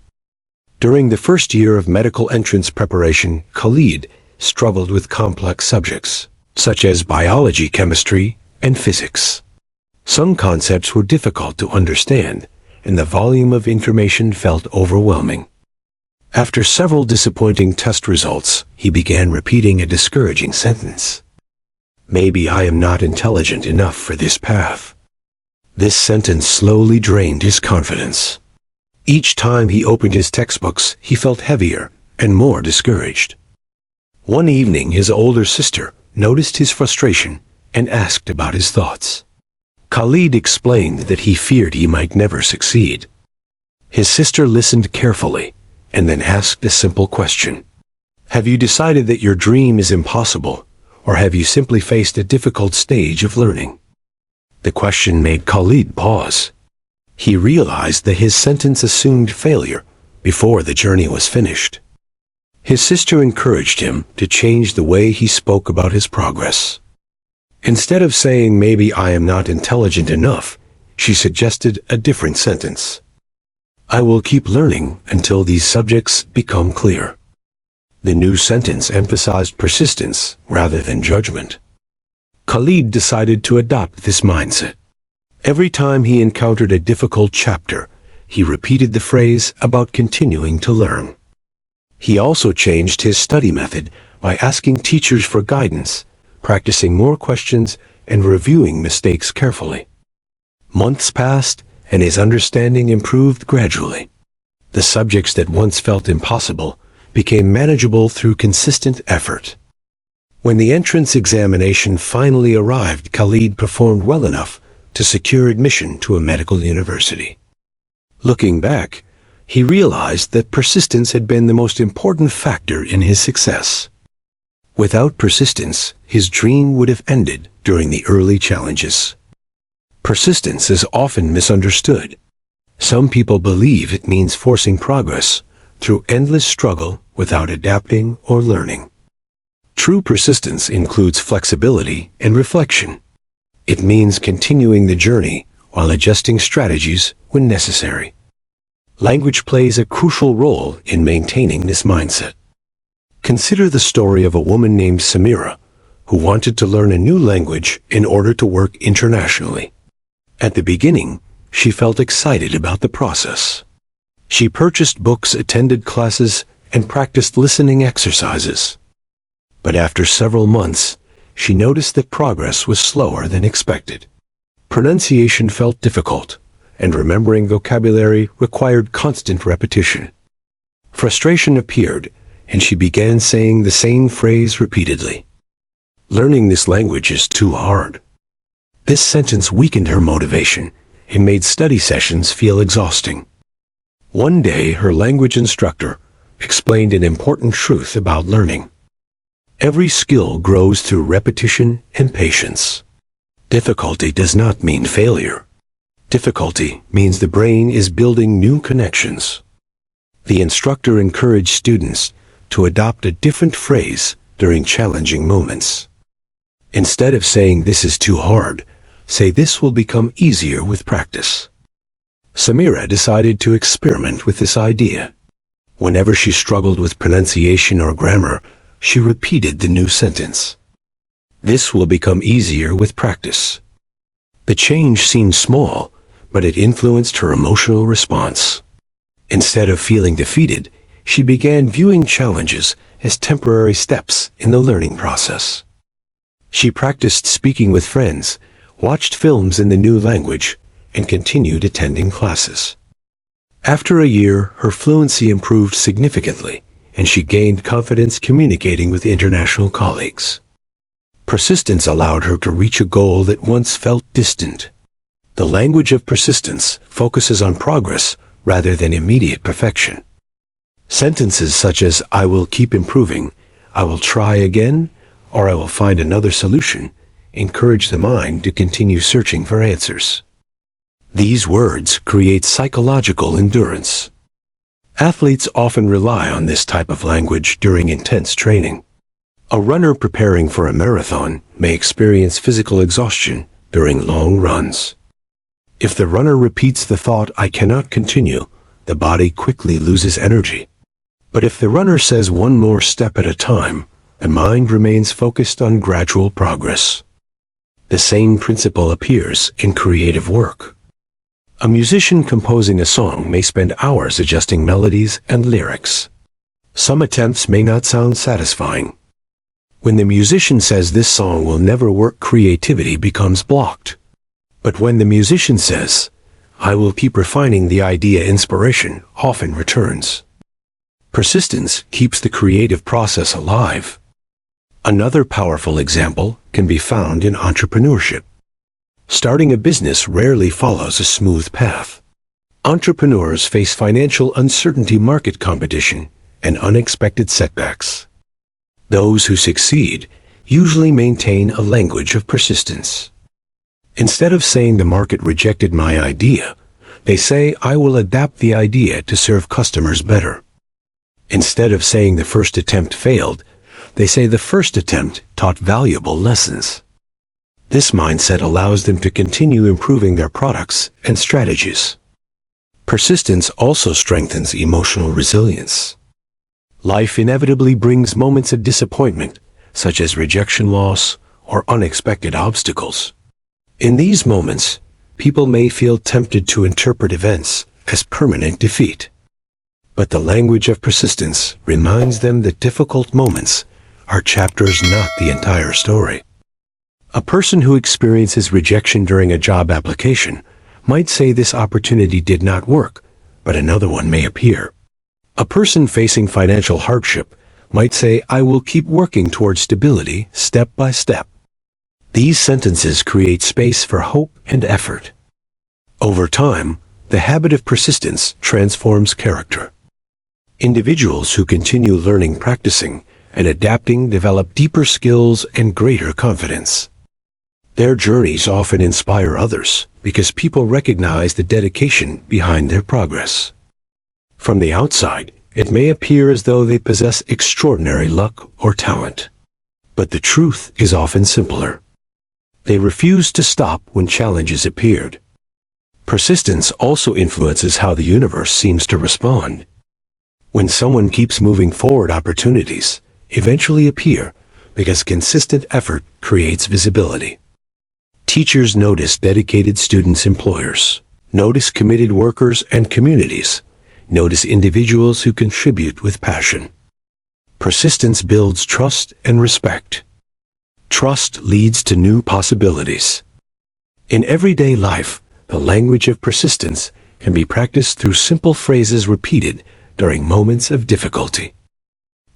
During the first year of medical entrance preparation, Khalid struggled with complex subjects, such as biology, chemistry, and physics. Some concepts were difficult to understand, and the volume of information felt overwhelming. After several disappointing test results, he began repeating a discouraging sentence. Maybe I am not intelligent enough for this path. This sentence slowly drained his confidence. Each time he opened his textbooks, he felt heavier and more discouraged. One evening, his older sister noticed his frustration and asked about his thoughts. Khalid explained that he feared he might never succeed. His sister listened carefully and then asked a simple question. Have you decided that your dream is impossible, or have you simply faced a difficult stage of learning? The question made Khalid pause. He realized that his sentence assumed failure before the journey was finished. His sister encouraged him to change the way he spoke about his progress. Instead of saying, maybe I am not intelligent enough, she suggested a different sentence. I will keep learning until these subjects become clear. The new sentence emphasized persistence rather than judgment. Khalid decided to adopt this mindset. Every time he encountered a difficult chapter, he repeated the phrase about continuing to learn. He also changed his study method by asking teachers for guidance, practicing more questions, and reviewing mistakes carefully. Months passed, and his understanding improved gradually. The subjects that once felt impossible became manageable through consistent effort. When the entrance examination finally arrived, Khalid performed well enough to secure admission to a medical university. Looking back, he realized that persistence had been the most important factor in his success. Without persistence, his dream would have ended during the early challenges. Persistence is often misunderstood. Some people believe it means forcing progress through endless struggle without adapting or learning. True persistence includes flexibility and reflection. It means continuing the journey while adjusting strategies when necessary. Language plays a crucial role in maintaining this mindset. Consider the story of a woman named Samira, who wanted to learn a new language in order to work internationally. At the beginning, she felt excited about the process. She purchased books, attended classes, and practiced listening exercises. But after several months, she noticed that progress was slower than expected. Pronunciation felt difficult, and remembering vocabulary required constant repetition. Frustration appeared, and she began saying the same phrase repeatedly. Learning this language is too hard. This sentence weakened her motivation and made study sessions feel exhausting. One day, her language instructor explained an important truth about learning. Every skill grows through repetition and patience. Difficulty does not mean failure. Difficulty means the brain is building new connections. The instructor encouraged students to adopt a different phrase during challenging moments. Instead of saying "this is too hard," say "this will become easier with practice." Samira decided to experiment with this idea. Whenever she struggled with pronunciation or grammar, she repeated the new sentence. "This will become easier with practice." The change seemed small, but it influenced her emotional response. Instead of feeling defeated, she began viewing challenges as temporary steps in the learning process. She practiced speaking with friends, watched films in the new language, and continued attending classes. After a year, her fluency improved significantly, and she gained confidence communicating with international colleagues. Persistence allowed her to reach a goal that once felt distant. The language of persistence focuses on progress rather than immediate perfection. Sentences such as "I will keep improving," "I will try again," or "I will find another solution" encourage the mind to continue searching for answers. These words create psychological endurance. Athletes often rely on this type of language during intense training. A runner preparing for a marathon may experience physical exhaustion during long runs. If the runner repeats the thought "I cannot continue," the body quickly loses energy. But if the runner says "one more step at a time," the mind remains focused on gradual progress. The same principle appears in creative work. A musician composing a song may spend hours adjusting melodies and lyrics. Some attempts may not sound satisfying. When the musician says "this song will never work," creativity becomes blocked. But when the musician says "I will keep refining the idea," inspiration often returns. Persistence keeps the creative process alive. Another powerful example can be found in entrepreneurship. Starting a business rarely follows a smooth path. Entrepreneurs face financial uncertainty, market competition, and unexpected setbacks. Those who succeed usually maintain a language of persistence. Instead of saying "the market rejected my idea," they say "I will adapt the idea to serve customers better." Instead of saying "the first attempt failed," they say "the first attempt taught valuable lessons." This mindset allows them to continue improving their products and strategies. Persistence also strengthens emotional resilience. Life inevitably brings moments of disappointment, such as rejection, loss, or unexpected obstacles. In these moments, people may feel tempted to interpret events as permanent defeat. But the language of persistence reminds them that difficult moments are chapters, not the entire story. A person who experiences rejection during a job application might say this opportunity did not work, but another one may appear. A person facing financial hardship might say, I will keep working towards stability step by step. These sentences create space for hope and effort. Over time, the habit of persistence transforms character. Individuals who continue learning, practicing, and adapting develop deeper skills and greater confidence. Their journeys often inspire others because people recognize the dedication behind their progress. From the outside, it may appear as though they possess extraordinary luck or talent. But the truth is often simpler. They refused to stop when challenges appeared. Persistence also influences how the universe seems to respond. When someone keeps moving forward, opportunities eventually appear because consistent effort creates visibility. Teachers notice dedicated students, employers notice committed workers, and communities notice individuals who contribute with passion. Persistence builds trust and respect. Trust leads to new possibilities. In everyday life, the language of persistence can be practiced through simple phrases repeated during moments of difficulty.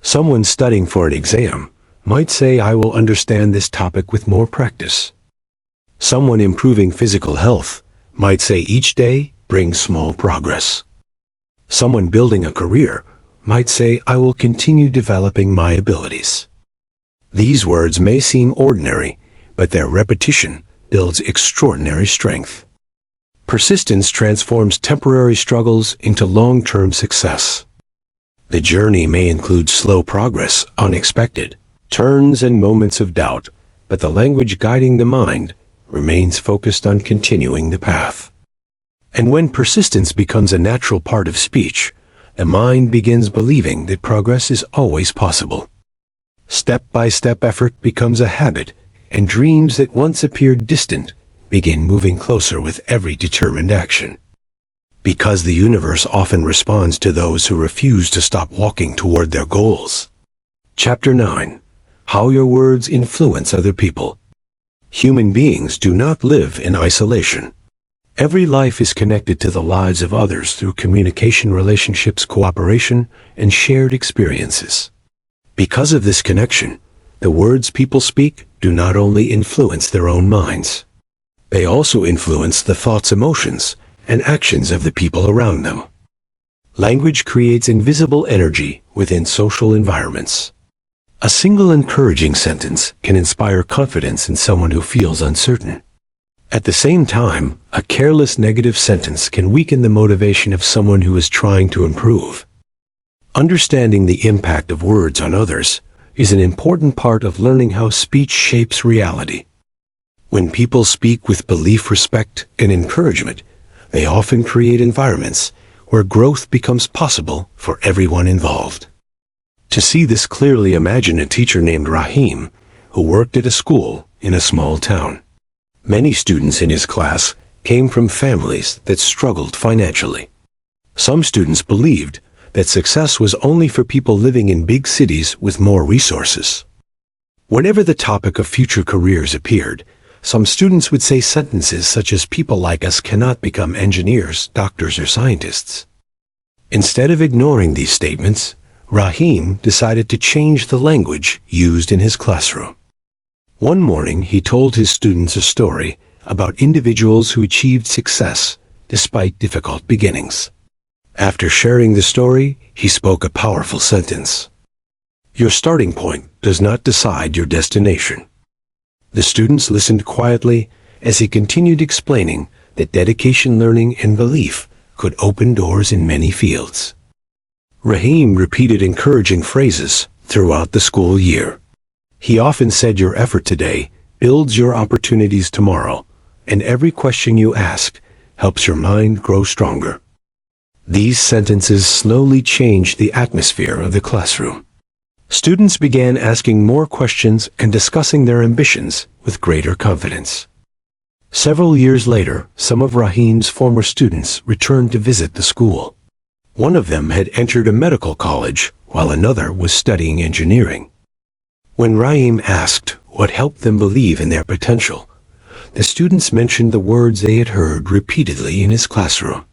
Someone studying for an exam might say, I will understand this topic with more practice. Someone improving physical health might say, each day brings small progress. Someone building a career might say, I will continue developing my abilities. These words may seem ordinary, but their repetition builds extraordinary strength. Persistence transforms temporary struggles into long-term success. The journey may include slow progress, unexpected turns, and moments of doubt, but the language guiding the mind remains focused on continuing the path. And when persistence becomes a natural part of speech, the mind begins believing that progress is always possible. Step-by-step effort becomes a habit, and dreams that once appeared distant begin moving closer with every determined action. Because the universe often responds to those who refuse to stop walking toward their goals. Chapter 9. How your words influence other people. Human beings do not live in isolation. Every life is connected to the lives of others through communication, relationships, cooperation, and shared experiences. Because of this connection, the words people speak do not only influence their own minds. They also influence the thoughts, emotions, and actions of the people around them. Language creates invisible energy within social environments. A single encouraging sentence can inspire confidence in someone who feels uncertain. At the same time, a careless negative sentence can weaken the motivation of someone who is trying to improve. Understanding the impact of words on others is an important part of learning how speech shapes reality. When people speak with belief, respect, and encouragement, they often create environments where growth becomes possible for everyone involved. To see this clearly, imagine a teacher named Rahim who worked at a school in a small town. Many students in his class came from families that struggled financially. Some students believed that success was only for people living in big cities with more resources. Whenever the topic of future careers appeared, some students would say sentences such as, people like us cannot become engineers, doctors, or scientists. Instead of ignoring these statements, Rahim decided to change the language used in his classroom. One morning, he told his students a story about individuals who achieved success despite difficult beginnings. After sharing the story, he spoke a powerful sentence. Your starting point does not decide your destination. The students listened quietly as he continued explaining that dedication, learning, and belief could open doors in many fields. Rahim repeated encouraging phrases throughout the school year. He often said, your effort today builds your opportunities tomorrow, and every question you ask helps your mind grow stronger. These sentences slowly changed the atmosphere of the classroom. Students began asking more questions and discussing their ambitions with greater confidence. Several years later, some of Rahim's former students returned to visit the school. One of them had entered a medical college, while another was studying engineering. When Rahim asked what helped them believe in their potential, the students mentioned the words they had heard repeatedly in his classroom.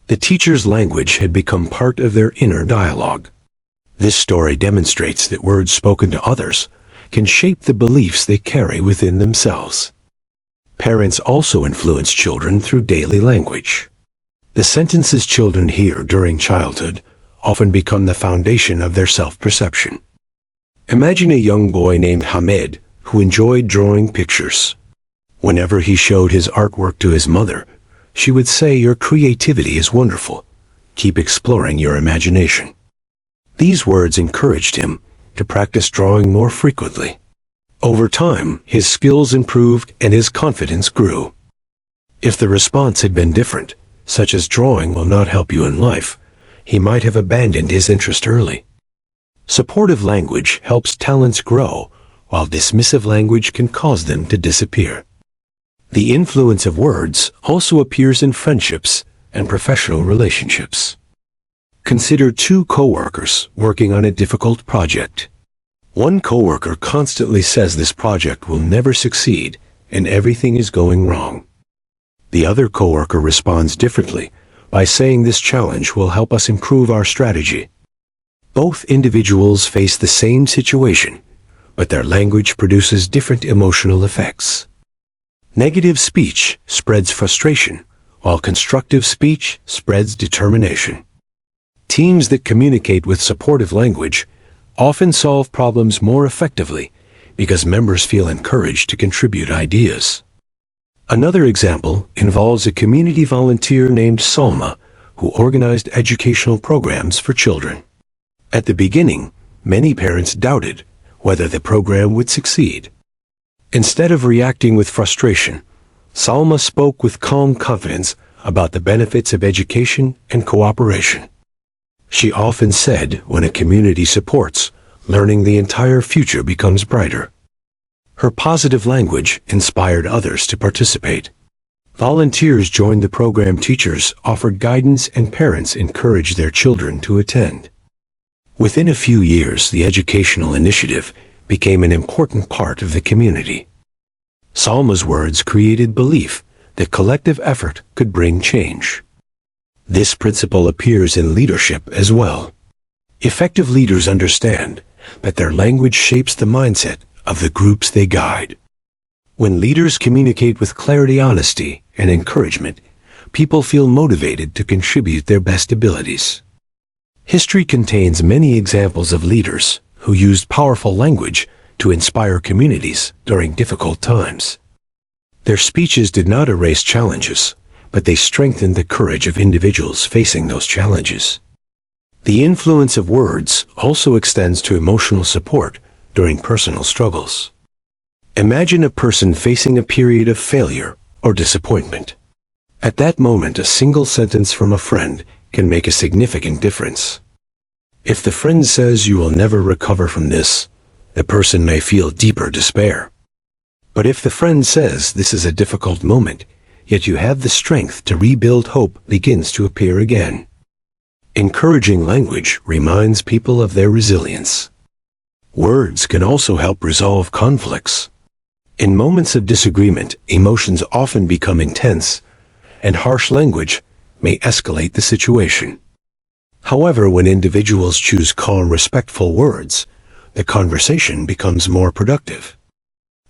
The teacher's language had become part of their inner dialogue. This story demonstrates that words spoken to others can shape the beliefs they carry within themselves. Parents also influence children through daily language. The sentences children hear during childhood often become the foundation of their self-perception. Imagine a young boy named Hamed who enjoyed drawing pictures. Whenever he showed his artwork to his mother, she would say, "Your creativity is wonderful. Keep exploring your imagination." These words encouraged him to practice drawing more frequently. Over time, his skills improved and his confidence grew. If the response had been different, such as "drawing will not help you in life," he might have abandoned his interest early. Supportive language helps talents grow, while dismissive language can cause them to disappear. The influence of words also appears in friendships and professional relationships. Consider two coworkers working on a difficult project. One coworker constantly says this project will never succeed and everything is going wrong. The other coworker responds differently by saying this challenge will help us improve our strategy. Both individuals face the same situation, but their language produces different emotional effects. Negative speech spreads frustration, while constructive speech spreads determination. Teams that communicate with supportive language often solve problems more effectively because members feel encouraged to contribute ideas. Another example involves a community volunteer named Salma, who organized educational programs for children. At the beginning, many parents doubted whether the program would succeed. Instead of reacting with frustration, Salma spoke with calm confidence about the benefits of education and cooperation. She often said, "When a community supports, learning, the entire future becomes brighter." Her positive language inspired others to participate. Volunteers joined the program, teachers offered guidance, and parents encouraged their children to attend. Within a few years, the educational initiative became an important part of the community. Salma's words created belief that collective effort could bring change. This principle appears in leadership as well. Effective leaders understand that their language shapes the mindset of the groups they guide. When leaders communicate with clarity, honesty, and encouragement, people feel motivated to contribute their best abilities. History contains many examples of leaders who used powerful language to inspire communities during difficult times. Their speeches did not erase challenges, but they strengthened the courage of individuals facing those challenges. The influence of words also extends to emotional support during personal struggles. Imagine a person facing a period of failure or disappointment. At that moment, a single sentence from a friend can make a significant difference. If the friend says, "You will never recover from this," the person may feel deeper despair. But if the friend says, "This is a difficult moment, yet you have the strength to rebuild," hope begins to appear again. Encouraging language reminds people of their resilience. Words can also help resolve conflicts. In moments of disagreement, emotions often become intense, and harsh language may escalate the situation. However, when individuals choose calm, respectful words, the conversation becomes more productive.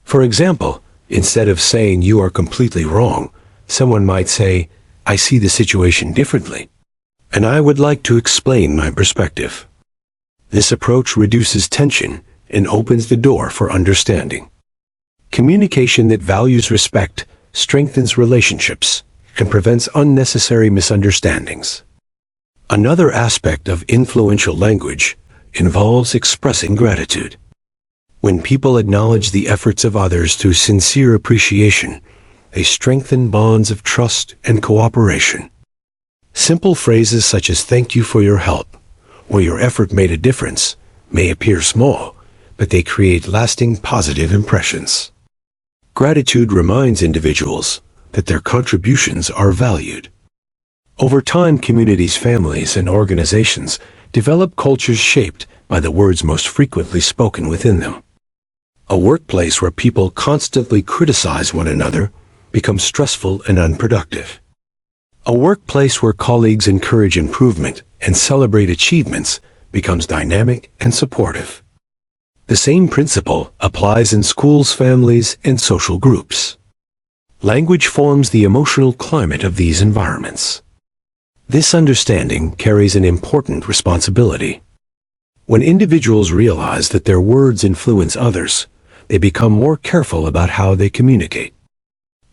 For example, instead of saying "You are completely wrong," someone might say, "I see the situation differently, and I would like to explain my perspective." This approach reduces tension and opens the door for understanding. Communication that values respect strengthens relationships and prevents unnecessary misunderstandings. Another aspect of influential language involves expressing gratitude. When people acknowledge the efforts of others through sincere appreciation, they strengthen bonds of trust and cooperation. Simple phrases such as "thank you for your help" or "your effort made a difference" may appear small, but they create lasting positive impressions. Gratitude reminds individuals that their contributions are valued. Over time, communities, families, and organizations develop cultures shaped by the words most frequently spoken within them. A workplace where people constantly criticize one another becomes stressful and unproductive. A workplace where colleagues encourage improvement and celebrate achievements becomes dynamic and supportive. The same principle applies in schools, families, and social groups. Language forms the emotional climate of these environments. This understanding carries an important responsibility. When individuals realize that their words influence others, they become more careful about how they communicate.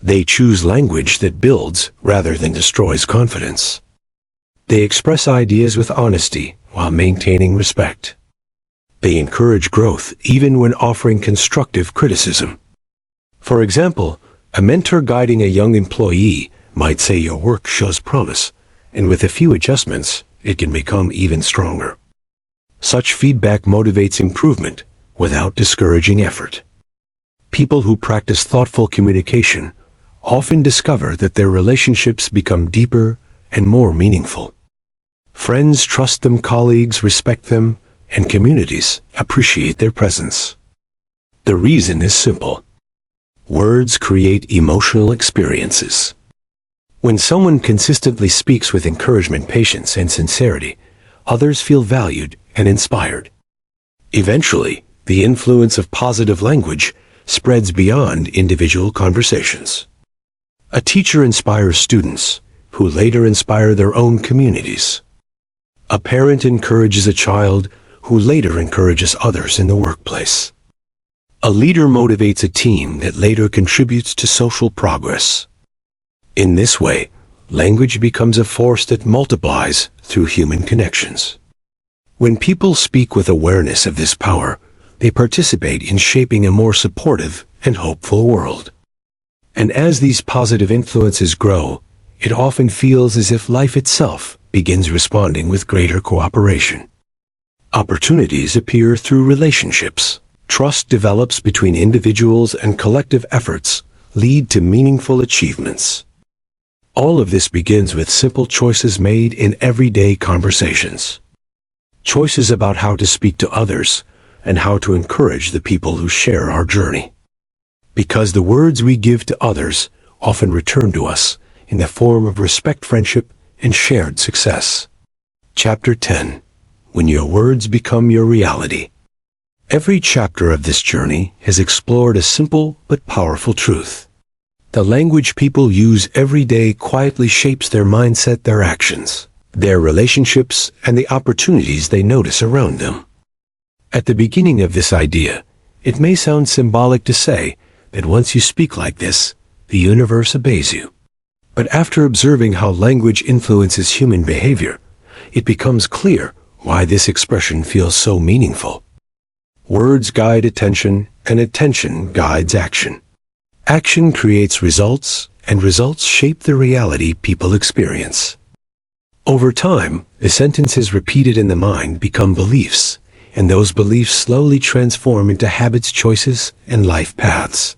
They choose language that builds rather than destroys confidence. They express ideas with honesty while maintaining respect. They encourage growth even when offering constructive criticism. For example, a mentor guiding a young employee might say, "Your work shows promise," and with a few adjustments, it can become even stronger. Such feedback motivates improvement without discouraging effort. People who practice thoughtful communication often discover that their relationships become deeper and more meaningful. Friends trust them, colleagues respect them, and communities appreciate their presence. The reason is simple. Words create emotional experiences. When someone consistently speaks with encouragement, patience, and sincerity, others feel valued and inspired. Eventually, the influence of positive language spreads beyond individual conversations. A teacher inspires students, who later inspire their own communities. A parent encourages a child, who later encourages others in the workplace. A leader motivates a team that later contributes to social progress. In this way, language becomes a force that multiplies through human connections. When people speak with awareness of this power, they participate in shaping a more supportive and hopeful world. And as these positive influences grow, it often feels as if life itself begins responding with greater cooperation. Opportunities appear through relationships. Trust develops between individuals, and collective efforts lead to meaningful achievements. All of this begins with simple choices made in everyday conversations. Choices about how to speak to others and how to encourage the people who share our journey. Because the words we give to others often return to us in the form of respect, friendship, and shared success. Chapter 10. When your words become your reality. Every chapter of this journey has explored a simple but powerful truth. The language people use every day quietly shapes their mindset, their actions, their relationships, and the opportunities they notice around them. At the beginning of this idea, it may sound symbolic to say that once you speak like this, the universe obeys you. But after observing how language influences human behavior, it becomes clear why this expression feels so meaningful. Words guide attention, and attention guides action. Action creates results, and results shape the reality people experience. Over time, the sentences repeated in the mind become beliefs, and those beliefs slowly transform into habits, choices, and life paths.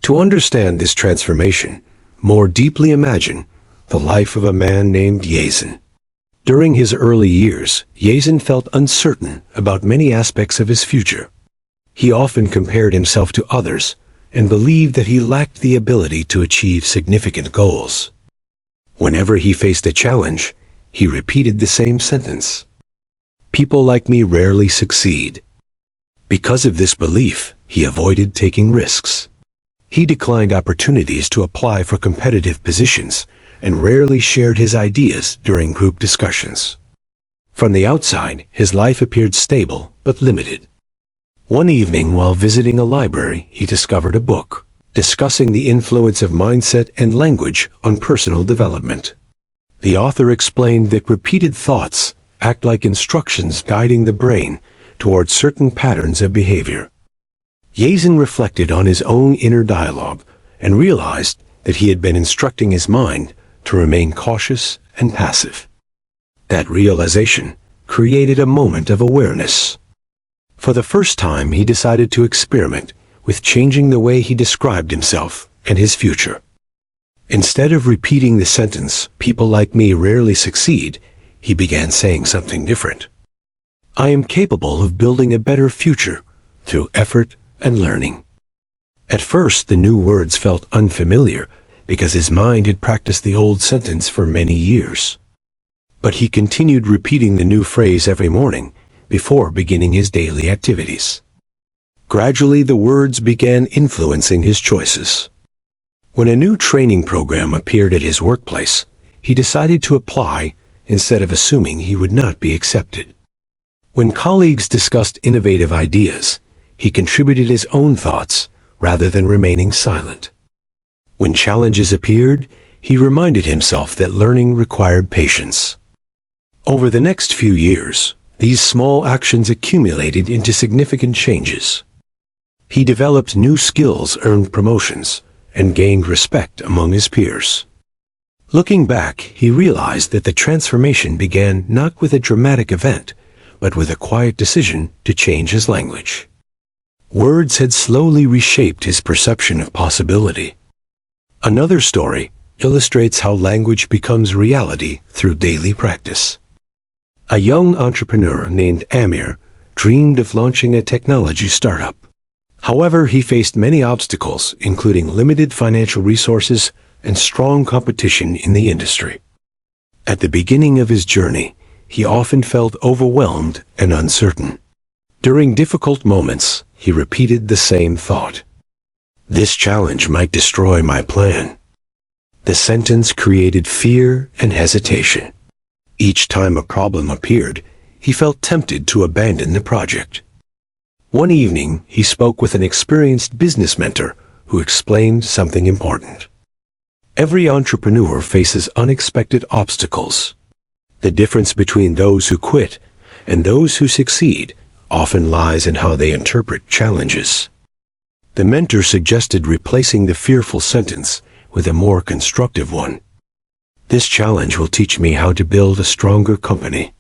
To understand this transformation, more deeply imagine the life of a man named Yazin. During his early years, Yazin felt uncertain about many aspects of his future. He often compared himself to others and believed that he lacked the ability to achieve significant goals. Whenever he faced a challenge, he repeated the same sentence: "People like me rarely succeed." Because of this belief, he avoided taking risks. He declined opportunities to apply for competitive positions and rarely shared his ideas during group discussions. From the outside, his life appeared stable but limited. One evening, while visiting a library, he discovered a book discussing the influence of mindset and language on personal development. The author explained that repeated thoughts act like instructions guiding the brain towards certain patterns of behavior. Yazin reflected on his own inner dialogue and realized that he had been instructing his mind to remain cautious and passive. That realization created a moment of awareness. For the first time, he decided to experiment with changing the way he described himself and his future. Instead of repeating the sentence, "People like me rarely succeed," he began saying something different. "I am capable of building a better future through effort and learning." At first, the new words felt unfamiliar because his mind had practiced the old sentence for many years. But he continued repeating the new phrase every morning before beginning his daily activities. Gradually, the words began influencing his choices. When a new training program appeared at his workplace, he decided to apply instead of assuming he would not be accepted. When colleagues discussed innovative ideas, he contributed his own thoughts rather than remaining silent. When challenges appeared, he reminded himself that learning required patience. Over the next few years, these small actions accumulated into significant changes. He developed new skills, earned promotions, and gained respect among his peers. Looking back, he realized that the transformation began not with a dramatic event, but with a quiet decision to change his language. Words had slowly reshaped his perception of possibility. Another story illustrates how language becomes reality through daily practice. A young entrepreneur named Amir dreamed of launching a technology startup. However, he faced many obstacles, including limited financial resources and strong competition in the industry. At the beginning of his journey, he often felt overwhelmed and uncertain. During difficult moments, he repeated the same thought: "This challenge might destroy my plan." The sentence created fear and hesitation. Each time a problem appeared, he felt tempted to abandon the project. One evening, he spoke with an experienced business mentor who explained something important. Every entrepreneur faces unexpected obstacles. The difference between those who quit and those who succeed often lies in how they interpret challenges. The mentor suggested replacing the fearful sentence with a more constructive one. "This challenge will teach me how to build a stronger company."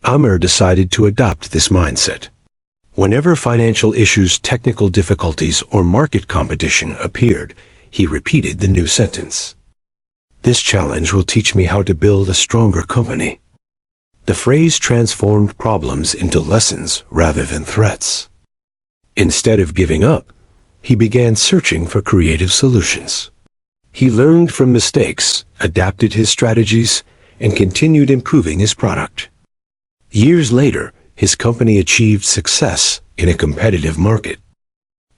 Amir decided to adopt this mindset. Whenever financial issues, technical difficulties, or market competition appeared, he repeated the new sentence: "This challenge will teach me how to build a stronger company." The phrase transformed problems into lessons rather than threats. Instead of giving up, he began searching for creative solutions. He learned from mistakes, adapted his strategies, and continued improving his product. Years later, his company achieved success in a competitive market.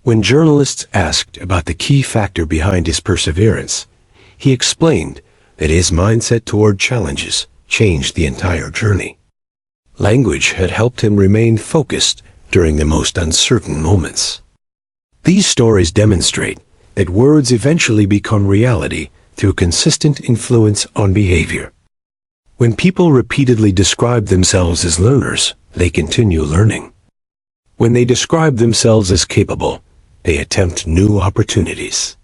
When journalists asked about the key factor behind his perseverance, he explained that his mindset toward challenges changed the entire journey. Language had helped him remain focused during the most uncertain moments. These stories demonstrate that words eventually become reality through consistent influence on behavior. When people repeatedly describe themselves as learners, they continue learning. When they describe themselves as capable, they attempt new opportunities.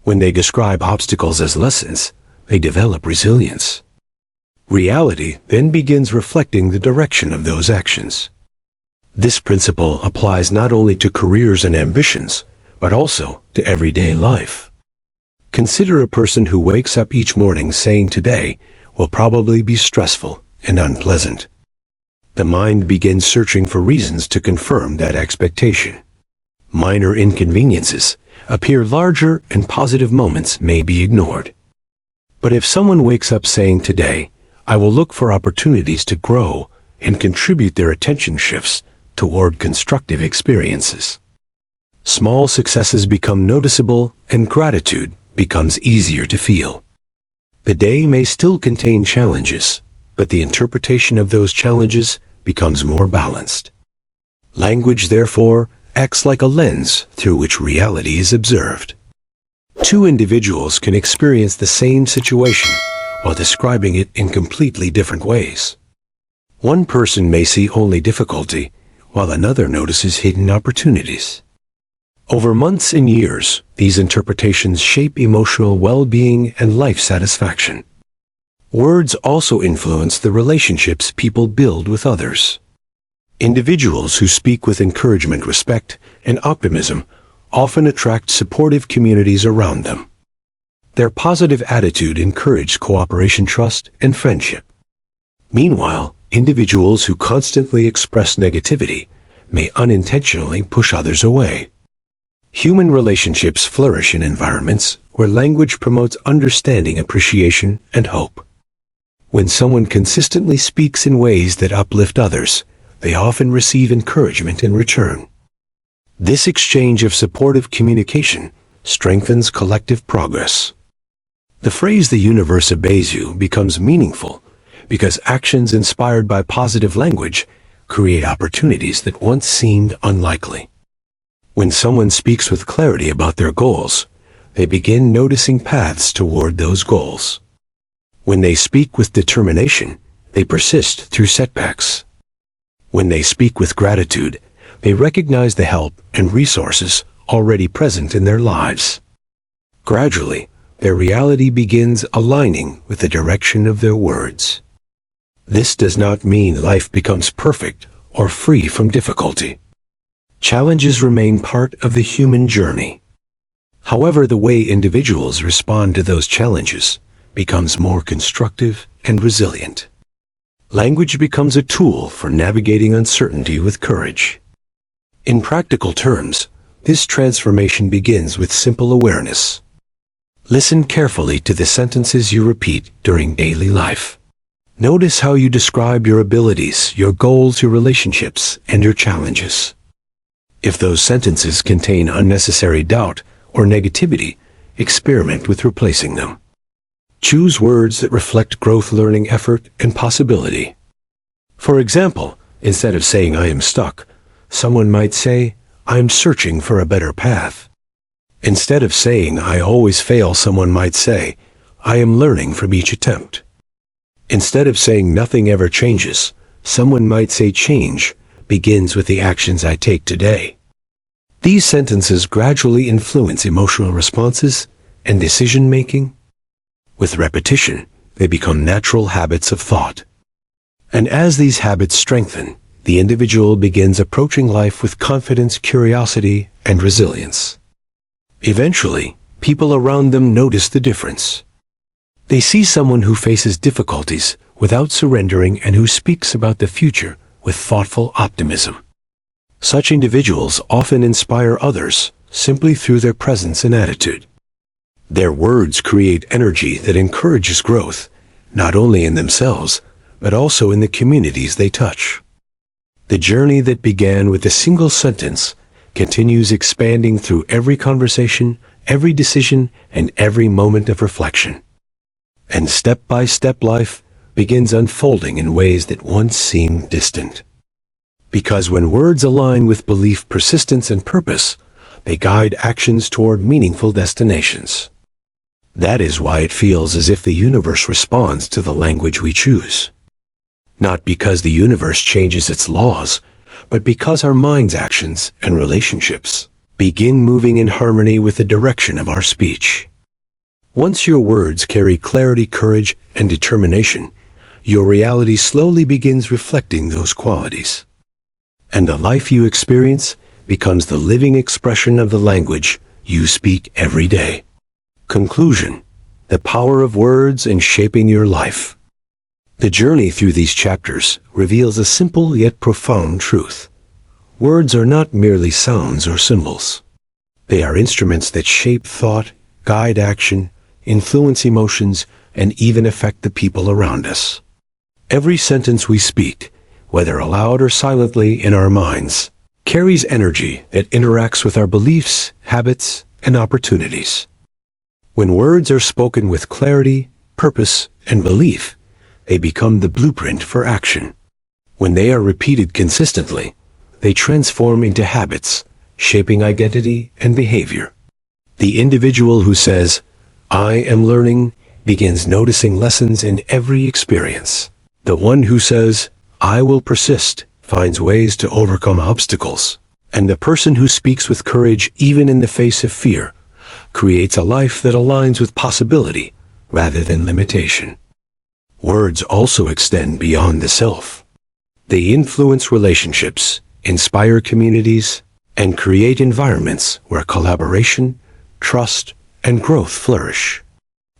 When they describe obstacles as lessons, they develop resilience. Reality then begins reflecting the direction of those actions. This principle applies not only to careers and ambitions, but also to everyday life. Consider a person who wakes up each morning saying today will probably be stressful and unpleasant. The mind begins searching for reasons to confirm that expectation. Minor inconveniences appear larger and positive moments may be ignored. But if someone wakes up saying today, I will look for opportunities to grow and contribute, their attention shifts toward constructive experiences. Small successes become noticeable and gratitude becomes easier to feel. The day may still contain challenges, but the interpretation of those challenges becomes more balanced. Language, therefore, acts like a lens through which reality is observed. Two individuals can experience the same situation while describing it in completely different ways. One person may see only difficulty, while another notices hidden opportunities. Over months and years, these interpretations shape emotional well-being and life satisfaction. Words also influence the relationships people build with others. Individuals who speak with encouragement, respect, and optimism often attract supportive communities around them. Their positive attitude encourages cooperation, trust, and friendship. Meanwhile, individuals who constantly express negativity may unintentionally push others away. Human relationships flourish in environments where language promotes understanding, appreciation, and hope. When someone consistently speaks in ways that uplift others, they often receive encouragement in return. This exchange of supportive communication strengthens collective progress. The phrase "the universe obeys you" becomes meaningful because actions inspired by positive language create opportunities that once seemed unlikely. When someone speaks with clarity about their goals, they begin noticing paths toward those goals. When they speak with determination, they persist through setbacks. When they speak with gratitude, they recognize the help and resources already present in their lives. Gradually, their reality begins aligning with the direction of their words. This does not mean life becomes perfect or free from difficulty. Challenges remain part of the human journey. However, the way individuals respond to those challenges becomes more constructive and resilient. Language becomes a tool for navigating uncertainty with courage. In practical terms, this transformation begins with simple awareness. Listen carefully to the sentences you repeat during daily life. Notice how you describe your abilities, your goals, your relationships, and your challenges. If those sentences contain unnecessary doubt or negativity, experiment with replacing them. Choose words that reflect growth, learning, effort, and possibility. For example, instead of saying "I am stuck," someone might say, "I am searching for a better path." Instead of saying "I always fail," someone might say, "I am learning from each attempt." Instead of saying "nothing ever changes," someone might say "change begins with the actions I take today." These sentences gradually influence emotional responses and decision-making. With repetition, they become natural habits of thought. And as these habits strengthen, the individual begins approaching life with confidence, curiosity, and resilience. Eventually, people around them notice the difference. They see someone who faces difficulties without surrendering and who speaks about the future with thoughtful optimism. Such individuals often inspire others simply through their presence and attitude. Their words create energy that encourages growth, not only in themselves, but also in the communities they touch. The journey that began with a single sentence continues expanding through every conversation, every decision, and every moment of reflection. And step by step, life begins unfolding in ways that once seemed distant. Because when words align with belief, persistence, and purpose, they guide actions toward meaningful destinations. That is why it feels as if the universe responds to the language we choose. Not because the universe changes its laws, but because our mind's actions and relationships begin moving in harmony with the direction of our speech. Once your words carry clarity, courage, and determination, your reality slowly begins reflecting those qualities. And the life you experience becomes the living expression of the language you speak every day. Conclusion: the power of words in shaping your life. The journey through these chapters reveals a simple yet profound truth. Words are not merely sounds or symbols. They are instruments that shape thought, guide action, influence emotions, and even affect the people around us. Every sentence we speak, whether aloud or silently in our minds, carries energy that interacts with our beliefs, habits, and opportunities. When words are spoken with clarity, purpose, and belief, they become the blueprint for action. When they are repeated consistently, they transform into habits, shaping identity and behavior. The individual who says, "I am learning," begins noticing lessons in every experience. The one who says, "I will persist," finds ways to overcome obstacles. And the person who speaks with courage even in the face of fear creates a life that aligns with possibility rather than limitation. Words also extend beyond the self. They influence relationships, inspire communities, and create environments where collaboration, trust, and growth flourish.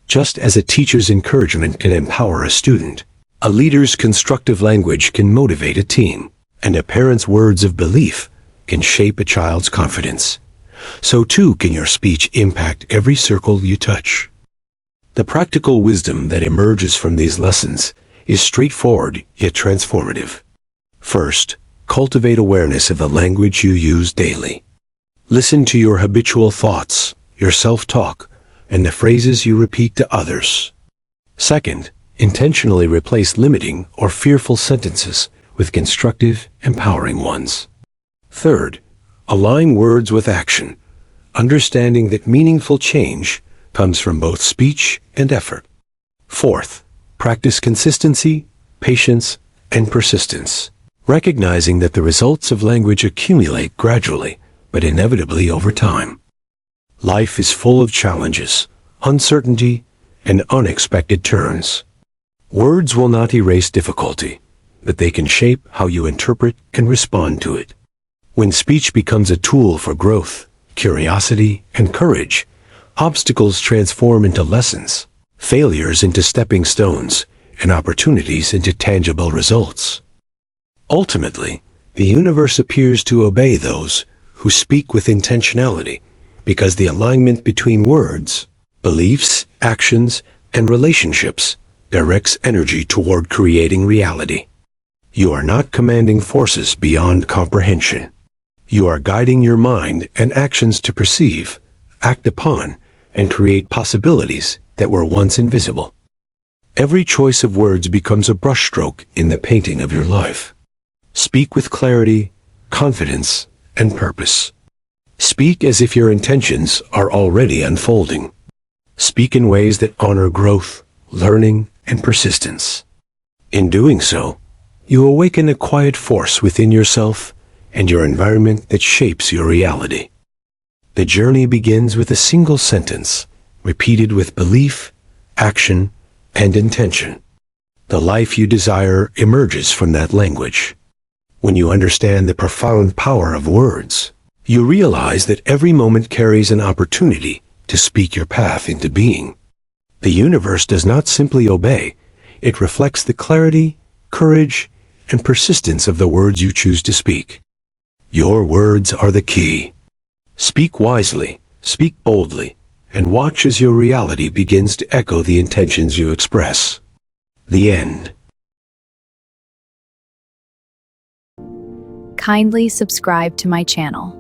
Just as a teacher's encouragement can empower a student, a leader's constructive language can motivate a team, and a parent's words of belief can shape a child's confidence. So too can your speech impact every circle you touch. The practical wisdom that emerges from these lessons is straightforward yet transformative. First, cultivate awareness of the language you use daily. Listen to your habitual thoughts, your self-talk, and the phrases you repeat to others. Second, intentionally replace limiting or fearful sentences with constructive, empowering ones. Third, align words with action, understanding that meaningful change comes from both speech and effort. Fourth, practice consistency, patience, and persistence, recognizing that the results of language accumulate gradually, but inevitably over time. Life is full of challenges, uncertainty, and unexpected turns. Words will not erase difficulty, but they can shape how you interpret and respond to it. When speech becomes a tool for growth, curiosity, and courage, obstacles transform into lessons, failures into stepping stones, and opportunities into tangible results. Ultimately, the universe appears to obey those who speak with intentionality, because the alignment between words, beliefs, actions, and relationships directs energy toward creating reality. You are not commanding forces beyond comprehension. You are guiding your mind and actions to perceive, act upon, and create possibilities that were once invisible. Every choice of words becomes a brushstroke in the painting of your life. Speak with clarity, confidence, and purpose. Speak as if your intentions are already unfolding. Speak in ways that honor growth, learning, and persistence. In doing so, you awaken a quiet force within yourself and your environment that shapes your reality. The journey begins with a single sentence, repeated with belief, action, and intention. The life you desire emerges from that language. When you understand the profound power of words, you realize that every moment carries an opportunity to speak your path into being. The universe does not simply obey, it reflects the clarity, courage, and persistence of the words you choose to speak. Your words are the key. Speak wisely, speak boldly, and watch as your reality begins to echo the intentions you express. The end. Kindly subscribe to my channel.